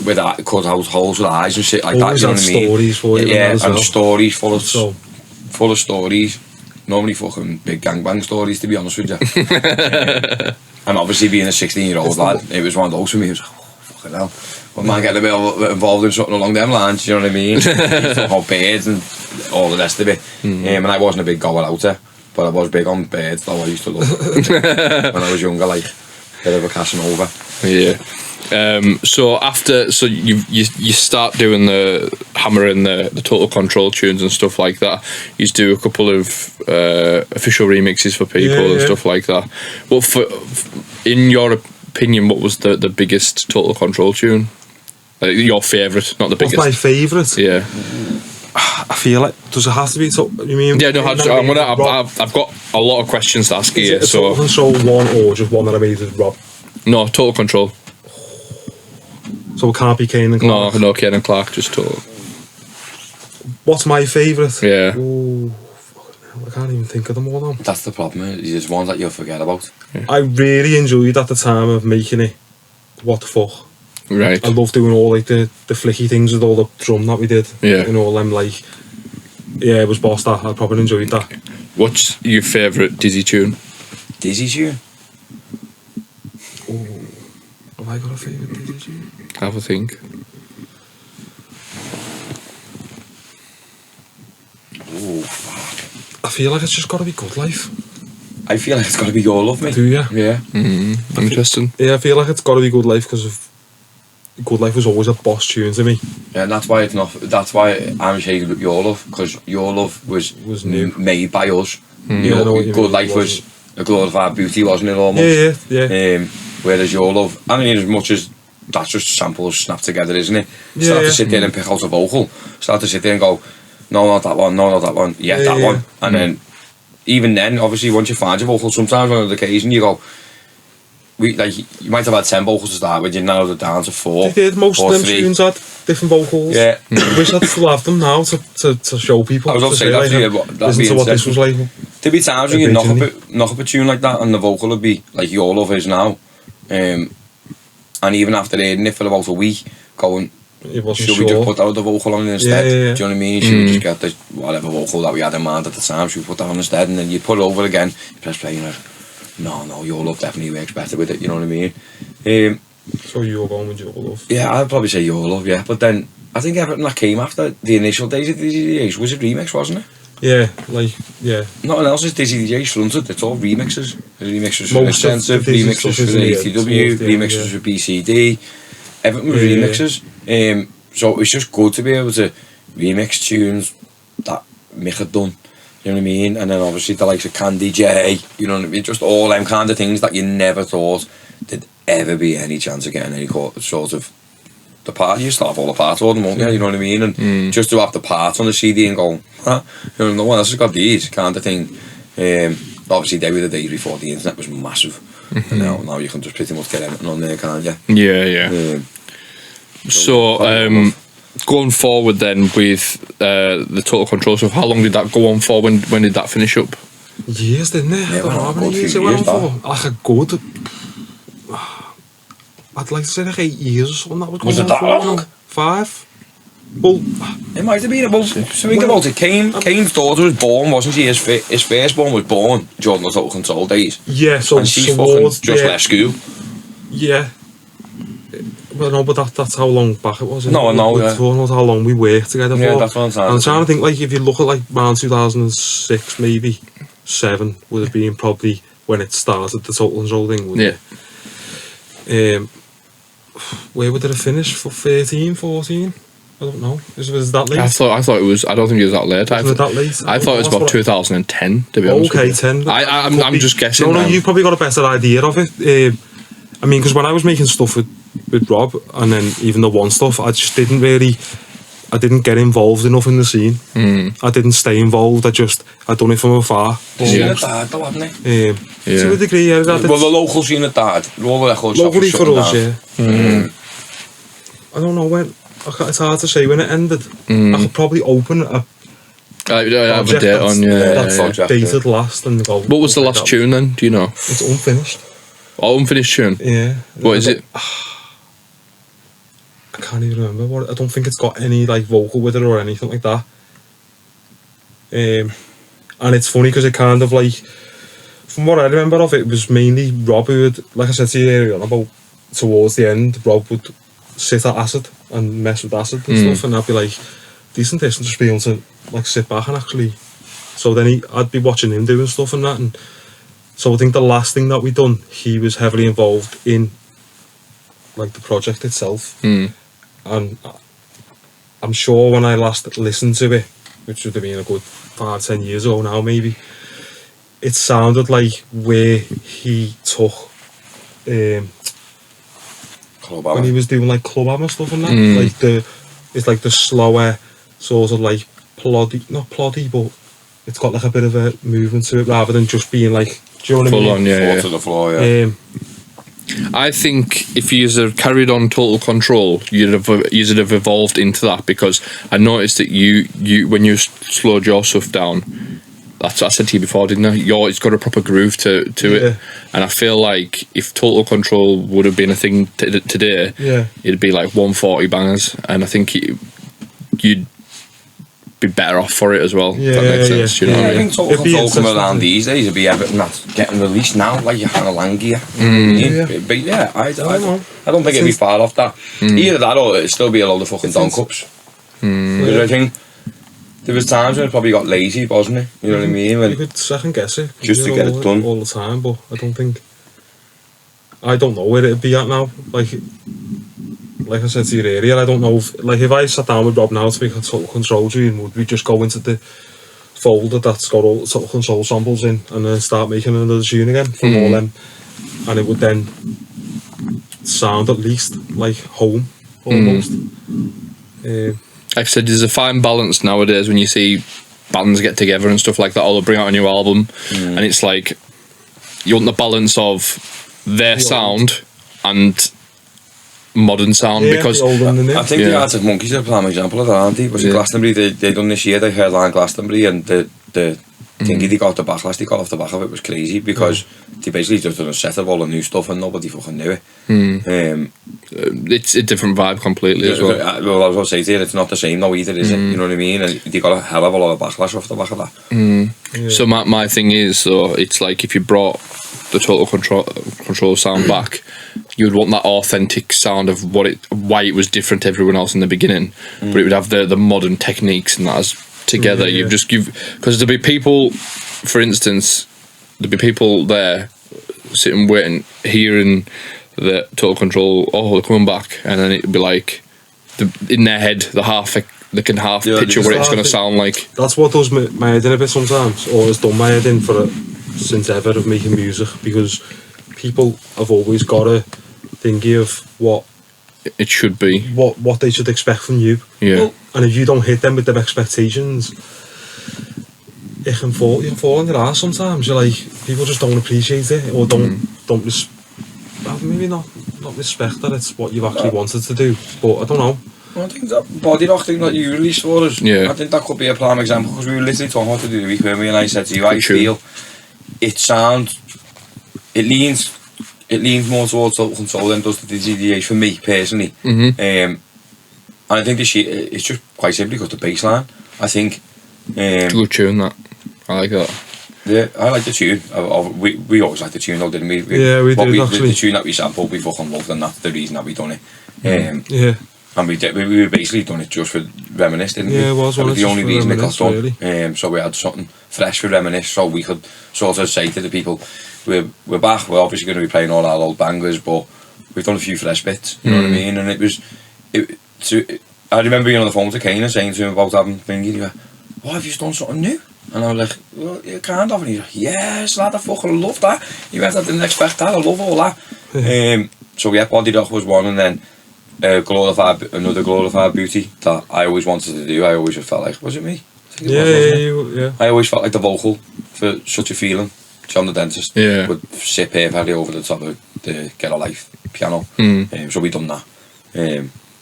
with that cut out holes with eyes and shit like that. You know what I mean? Stories for you. Yeah, and well. stories full of stories. Normally fucking big gangbang stories, to be honest with you. And obviously being a 16-year-old lad, it was one of those for me. It was like, oh, fucking hell. But man, get a bit involved in something along them lines, you know what I mean? Talking about birds and all the rest of it. And I wasn't a big goer out there, but I was big on birds, though I used to love it. When I was younger, like, bit of a Casanova. Yeah. So you start doing the hammering the Total Control tunes and stuff like that. You do a couple of official remixes for people and stuff like that. Well, in your opinion, what was the biggest Total Control tune? Your favourite, not the biggest. What's my favourite? Yeah. I feel like, does it have to be, so, you mean? Yeah, no, I've got a lot of questions to ask Is you. it a So Total Control one or just one that I made with Rob? no, Total Control. So it can't be Kane and No, Clark? no, Ken and Clark, just Total. What's my favourite? Yeah. Ooh, fucking hell, I can't even think of them all now. That's the problem. There's ones that you'll forget about. I really enjoyed at the time of making it. What the fuck? Right. I love doing all like the flicky things with all the drum that we did. Yeah. And all them like, yeah, it was boss that. I probably enjoyed that. What's your favourite Dizzy tune? Dizzy tune. Have I got a favourite Dizzy tune? Have a think. Oh, fuck. I feel like it's just got to be Good Life. I feel like it's got to be Your Love Me. Do you? Yeah. Interesting. Yeah, I feel like it's got to be Good Life because of Good Life was always a boss tune to me. Yeah, and that's why it's not. That's why I'm shaded with Your Love, because Your Love was new. made by us. Yeah, I know what you Good mean, Life it was a glorified beauty, wasn't it? Almost. Yeah. Whereas Your Love, I mean, as much as that's just samples snapped together, isn't it? Start Yeah. to sit there and pick out a vocal. Start to sit there and go, no, not that one. No, not that one. Yeah, that Yeah. one. And then, even then, obviously, once you find your vocal, sometimes on an occasion you go. You might have had 10 vocals to start with, you narrowed it down to 4. They did. Most or of them 3. tunes had different vocals. Yeah. I wish I'd still have them now to show people. I was about to say, like, that'd listen be to what this interesting. was like. There'd be times when you Originally. knock up a tune like that and the vocal would be like Your Love is now. And even after hearing it for about a week, going, It wasn't should sure. we just put that other vocal on instead? Yeah. Do you know what I mean? Should we just get the whatever vocal that we had in mind at the time, should we put that on instead? And then you put it over again, you press play and you're like, no, Your Love definitely works better with it, you know what I mean? So you were going with Your Love. Yeah, I'd probably say Your Love, yeah. But then, I think everything that came after the initial days of Dizzy DJs was a remix, wasn't it? Yeah. Nothing else is Dizzy DJs fronted, it's all remixes. Remixes for Most of Extensive, the Dizzy remixes stuff for is in the end, ATW, towards the end, remixes yeah. for BCD, everything was Yeah. remixes. So it's just good to be able to remix tunes that Mick had done, you know what I mean? And then obviously the likes of Candy J, you know what I mean? Just all them kind of things that you never thought there'd ever be any chance of getting any sort of the part. You still have all the parts on them, won't you? You know what I mean? And just to have the parts on the CD and go, huh, you know, no one else has got these kind of thing. Obviously they were the days before the internet was massive. And now you can just pretty much get anything on there, can't you? Yeah. So, going forward then with the Total Control stuff, how long did that go on for? When did that finish up? Years, didn't it? Yeah, I don't know how many good years few it went years, on for. Like a good... I'd like to say like 8 years or something that was going Was it on that for. long? 5? Well, It might have been. Well, so think about it. Kane's daughter was born, wasn't she? His firstborn was born during the Total Control days. yeah, so And she's fucking towards... just left school. Yeah. Well, no, but that's how long back it was. Isn't No, it? I know, We're yeah. talking about how long we worked together for. Yeah, that's what I'm saying. I'm trying to think, like, if you look at, like, around 2006, maybe 7 would have been probably when it started, the Total Control thing, wouldn't it? Where would it have finished? For 13, 14? I don't know. Was that late? I thought it was. I don't think it was that late. Wasn't it that late? I thought it was That's about what 2010. To be honest. Okay, with you. 10. I'm just guessing. No, now. you've probably got a better idea of it. I mean, because when I was making stuff with Rob, and then even the one stuff, I just didn't get involved enough in the scene. I didn't stay involved. I'd done it from afar. Scene almost. had died though, hadn't it? To a degree, yeah. Well, the local scene had died. All the records shops were Locally for shutting us, down. yeah. I don't know when. It's hard to say when it ended. I could probably open a I have a project date on. that's project, dated last and go. What was the okay, last that- tune then? Do you know? It's unfinished. Oh, unfinished tune. Yeah. What is it? I can't even remember what. I don't think it's got any like vocal with it or anything like that. And it's funny because it kind of like, from what I remember of it, it was mainly Rob who would, like I said to you earlier on about towards the end, Rob would sit at acid and mess with acid and stuff, and I'd be like, decent this, and just be able to like sit back and actually. So then I'd be watching him doing stuff and that, and so I think the last thing that we done, he was heavily involved in like the project itself. And I'm sure when I last listened to it, which would have been a good 5-10 years ago now maybe, it sounded like where he took Club when he was doing like club album stuff and that, like it's like the slower sort of like not ploddy, but it's got like a bit of a movement to it rather than just being like, do you know what I mean? Full on, yeah. Fall to the floor, yeah. I think if you had carried on Total Control, you'd have evolved into that, because I noticed that you when you slowed your stuff down, that's what I said to you before, didn't I? It's got a proper groove to it, and I feel like if Total Control would have been a thing today, it'd be like 140 bangers, and I think you'd be better off for it as well. If that makes sense. You know what I I mean? think Total Control coming around these days would be everything that's getting released now, like your Hannah Lang gear. But yeah, I don't think it'd be far off that. Either that or it'd still be a load of fucking Don Cups. Because I think there was times when it probably got lazy, wasn't it? You know what I mean? When You could second guess it. Just to get it done. all the time, but I don't know where it'd be at now. Like I said to you earlier, I don't know if I sat down with Rob now to make a Total Control tune, would we just go into the folder that's got all the Total Control samples in and then start making another tune again from all them, and it would then sound at least like home almost. Like I said, there's a fine balance nowadays when you see bands get together and stuff like that, or they'll bring out a new album, and it's like you want the balance of their sound and modern sound, because I think the Arctic Monkeys are a prime example of that, aren't they? Was it Glastonbury they done this year? They headlined Glastonbury, and the thingy they got the backlash they got off the back of it was crazy, because they basically just done a set of all the new stuff and nobody fucking knew it. It's a different vibe completely as well. I was going to say to you, it's not the same though either, is it? You know what I mean? And they got a hell of a lot of backlash off the back of that. So my thing is, so it's like if you brought the Total Control sound back, you would want that authentic sound of why it was different to everyone else in the beginning, but it would have the modern techniques and that as together. Because there'd be people, for instance, there'd be people there sitting waiting, hearing the Total Control, they're coming back, and then it'd be like in their head they can half picture what it's going to sound like. That's what does my head in a bit sometimes, or has done my head in since ever of making music, because people have always got a thingy of what it should be, what they should expect from you. And if you don't hit them with their expectations, you can fall on your ass sometimes. You're like, people just don't appreciate it, or maybe not respect that it's what you've actually wanted to do, but I don't know. I think that body rock thing that you released for us, I think that could be a prime example, because we were literally talking about it the week, weren't we? And I said to you, I feel it leans more towards Total Control than does the Deejays for me personally. And I think it's just quite simply because the bass line, I think. It's a good tune, that. I like that. Yeah, I like the tune. We always liked the tune though, didn't we? We did actually. The tune that we sampled, we fucking loved, and that's the reason that we done it. And we were basically done it just for Reminisce, didn't we? Yeah, it was the only reason it got done. Really. So we had something fresh for Reminisce, so we could sort of say to the people, we're back, we're obviously going to be playing all our old bangers, but we've done a few fresh bits, you know what I mean? And I remember being on the phone to Kane and saying to him about having thingy, he went, "What, have you done something new?" And I was like, "Well, you kind of." And he's like, "Yes, lad, I fucking love that." He went, "I didn't expect that, I love all that." So yeah, Body Rock was one, and then another glorified beauty that I always wanted to do. I always just felt like, was it me? Yeah. I always felt like the vocal for Such a Feeling, John the Dentist, would sit perfectly over the top of the Get a Life piano. So we done that.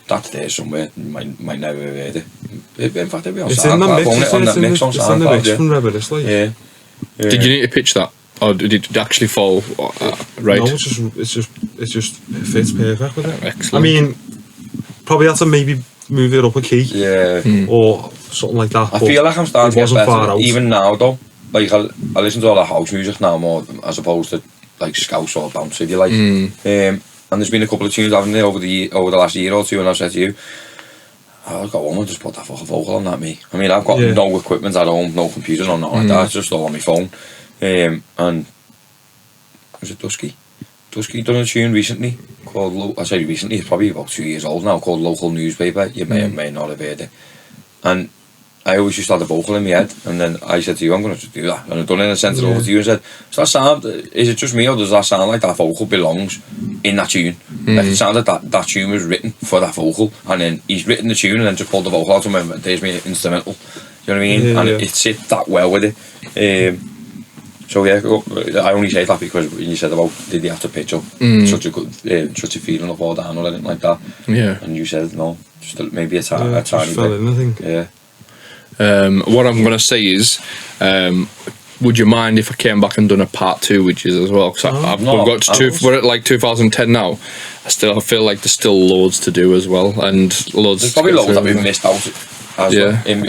That's there somewhere. You might never have heard it. In fact, it'll be on SoundCloud. It's in the mix from Reminisce, like. Did you need to pitch that, or did it actually fall right? No, it fits perfect with it. Excellent. I mean, probably had to maybe move it up a key, or something like that. I feel like I'm starting to get better, out. even now though. Like I listen to all the house music now more, as opposed to like scouse or bounce, if you like. And there's been a couple of tunes, haven't there, over the last year or two, and I've said to you, I've got one, just put that fucking vocal on that, me. I mean, I've got no equipment at home, no computer, or nothing like that, it's just all on my phone. And was it Dusky? Dusky done a tune recently called, I say recently, it's probably about 2 years old now, called Local Newspaper. You may or may not have heard it. And I always used to have the vocal in my head, and then I said to you, I'm going to just do that. And I done it and sent it over to you and said, does that sound, is it just me, or does that sound like that vocal belongs in that tune? Like it sounded that tune was written for that vocal, and then he's written the tune and then just pulled the vocal out and went, there's me instrumental. You know what I mean? Yeah, And yeah. it sit that well with it. So yeah, I only say that because when you said about did they have to pitch up such a good, such a feeling up or down or anything like that. Yeah. And you said no, just maybe a Yeah, tiny it just fell bit. in, I think. Yeah. What I'm gonna say is, would you mind if I came back and done a part 2 Witches as well? Because we've got we're at like 2010 now. I feel like there's still loads to do as well, and loads. There's probably to go loads that through. we've missed out. As Yeah. well.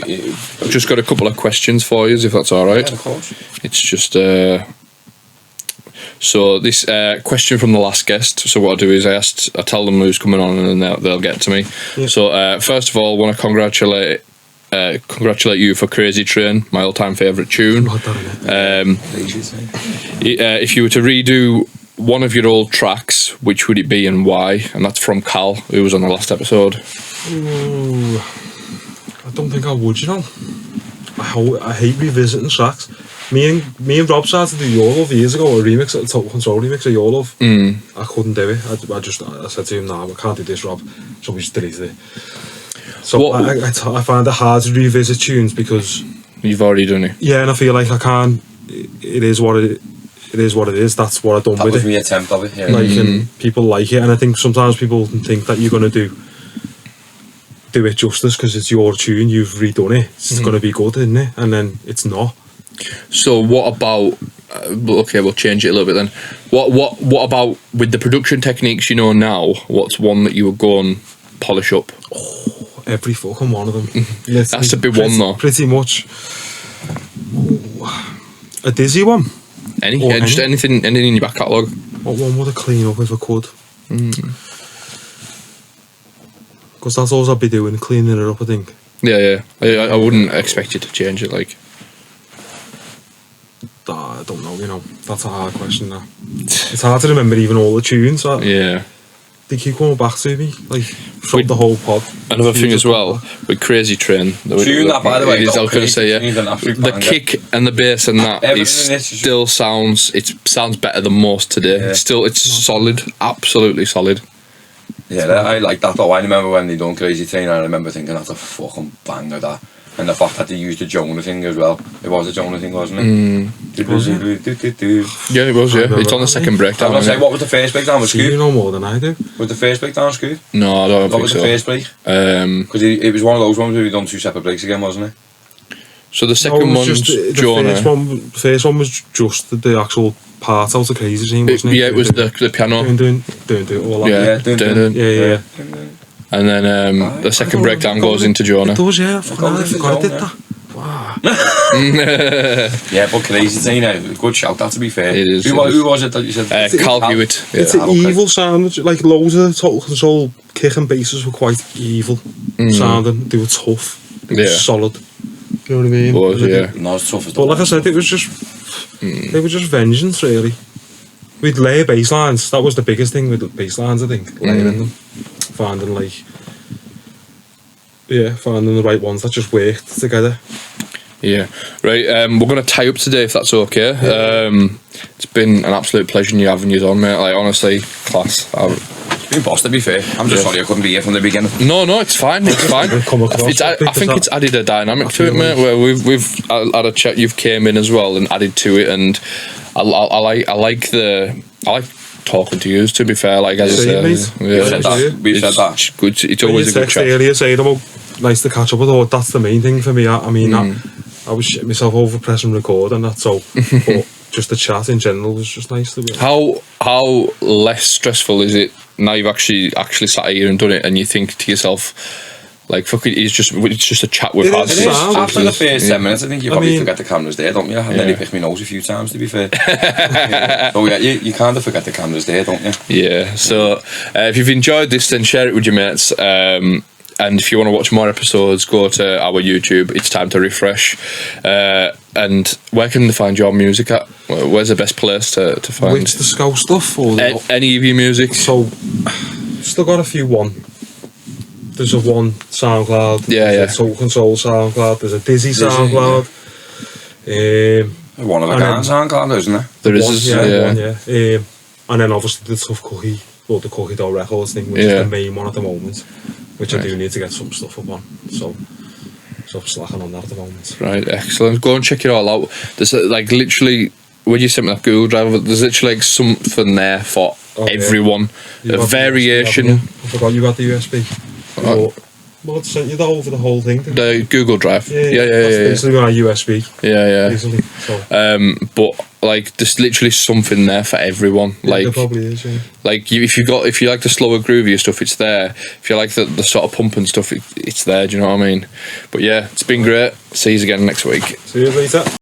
I've just got a couple of questions for you, if that's all right. Yeah, of course. It's just so this question from the last guest. So what I do is I tell them who's coming on, and then they'll get to me. Yeah. So first of all, I want to congratulate you for Crazy Train, my all-time favourite tune. Not that, innit? If you were to redo one of your old tracks, which would it be and why? And that's from Cal, who was on the last episode. Ooh, I don't think I would, you know. I hate revisiting tracks. Me and Rob started to do Your Love years ago, a remix, a Total Control remix of Your Love. I couldn't do it. I said to him, nah, I can't do this, Rob. So we just deleted it. So I find it hard to revisit tunes because You've already done it. yeah, and I feel like I can't. It is what it is. That's what I've done That with was it. my attempt of it. Yeah. Like, and people like it, and I think sometimes people think that you're gonna do it justice because it's your tune, you've redone it. It's gonna be good, isn't it? And then it's not. So what about? Okay, we'll change it a little bit then. What about with the production techniques you know now? What's one that you would go and polish up? Every fucking one of them. That's a big one though. Pretty much. Ooh. A Dizzy one. Just anything in your back catalogue. What one would I clean up if I could? Because that's all I'd be doing, cleaning it up, I think. Yeah. I wouldn't expect you to change it. Like, I don't know, you know. That's a hard question now. It's hard to remember even all the tunes. yeah. They keep coming back to me, like, from the whole pod. Another thing as well with Crazy Train. Tune that, by the way. I was going to say, yeah. Tune's an absolute The banger. kick and the bass and that Everything in this is still sounds better than most today. Yeah. It's solid, absolutely solid. Yeah, I like that though. I remember when they done Crazy Train, I remember thinking that's a fucking banger, that. And the fact that they used the Jonah thing as well. It was a Jonah thing, wasn't it? Was Yeah, it was. Yeah, it's on the second I breakdown. was gonna say, innit? what was the first breakdown with So you Scoop? know more than I do. Was the first breakdown Scoop? No, I don't What think was so. the first break? Because it was one of those ones where we done 2 separate breaks again, wasn't it? So the second No, it was one's just Jonah. the first one was just the actual part out of Crazy Train, wasn't it? Yeah, it was the piano. Doing all that. Yeah, dun. Yeah. and then the second breakdown goes into Jonah. It does, yeah. I forgot I did Jonah. that. Wow. Yeah, but Crazy Train, good shout, that to be fair. It is, Who it is. was it that you said? Cal Hewitt. Yeah. It's an evil sound. Like loads of the Total Control kick and basses were quite evil sounding. They were tough. They were Yeah. solid. You know what I mean? Was, yeah. Not as tough as But like I said, it was just they were just vengeance, really. We'd layer bass lines. That was the biggest thing with the bass lines, I think. Layering them, finding the right ones that just worked together. Yeah, right. We're going to tie up today if that's okay. It's been an absolute pleasure having you on, mate. Like, honestly, class. It's been boss, to be fair. I'm just sorry I couldn't be here from the beginning. No, it's fine. It's fine. Come across I think it's added a dynamic to it, mate. Where we've had a chat. You've came in as well and added to it, and I like talking to you. To be fair, like as Same, mate. We've said that. It's good. It's When always you a good text chat. earlier saying about nice to catch up with, or that's the main thing for me. I mean, I was shitting myself over pressing record and that, so but just the chat in general was just nice to be. How less stressful is it now you've actually sat here and done it, and you think to yourself, like, fuck it, it's just a chat we've It had. is. After the first 10 minutes, I think you probably mean- forget the camera's there, don't you? And then you pick me nose a few times, to be fair. So yeah, you kind of forget the camera's there, don't you? Yeah, so if you've enjoyed this, then share it with your mates. And if you want to watch more episodes, go to our YouTube. It's time to refresh. And where can they find your music at? Where's the best place to find Which the Scout stuff or any of your music? so still got a few There's a one SoundCloud. Yeah, there's yeah. a Total Control SoundCloud. There's a Dizzy Dizzy, SoundCloud. One of the And guys on card, isn't there? There is, One, yeah. one, yeah. And then obviously the Tough Cookie, or the Cookie Dough Records thing, which Yeah. is the main one at the moment, which I do need to get some stuff up on. So So I'm slacking on that at the moment. Right, excellent. Go and check it all out. There's like literally, when you sent me that Google Drive, there's literally like something there for everyone. You A got the variation. USB, haven't you? I forgot you had the USB. Well, it sent you the whole thing. Didn't it? The Google Drive. Yeah. That's basically my USB. Yeah. Easily. So. But like, there's literally something there for everyone. Yeah, Like, there probably is. Yeah. like if you like the slower, groovier stuff, it's there. If you like the sort of pumping stuff, it's there. Do you know what I mean? But yeah, it's been great. See you again next week. See you later.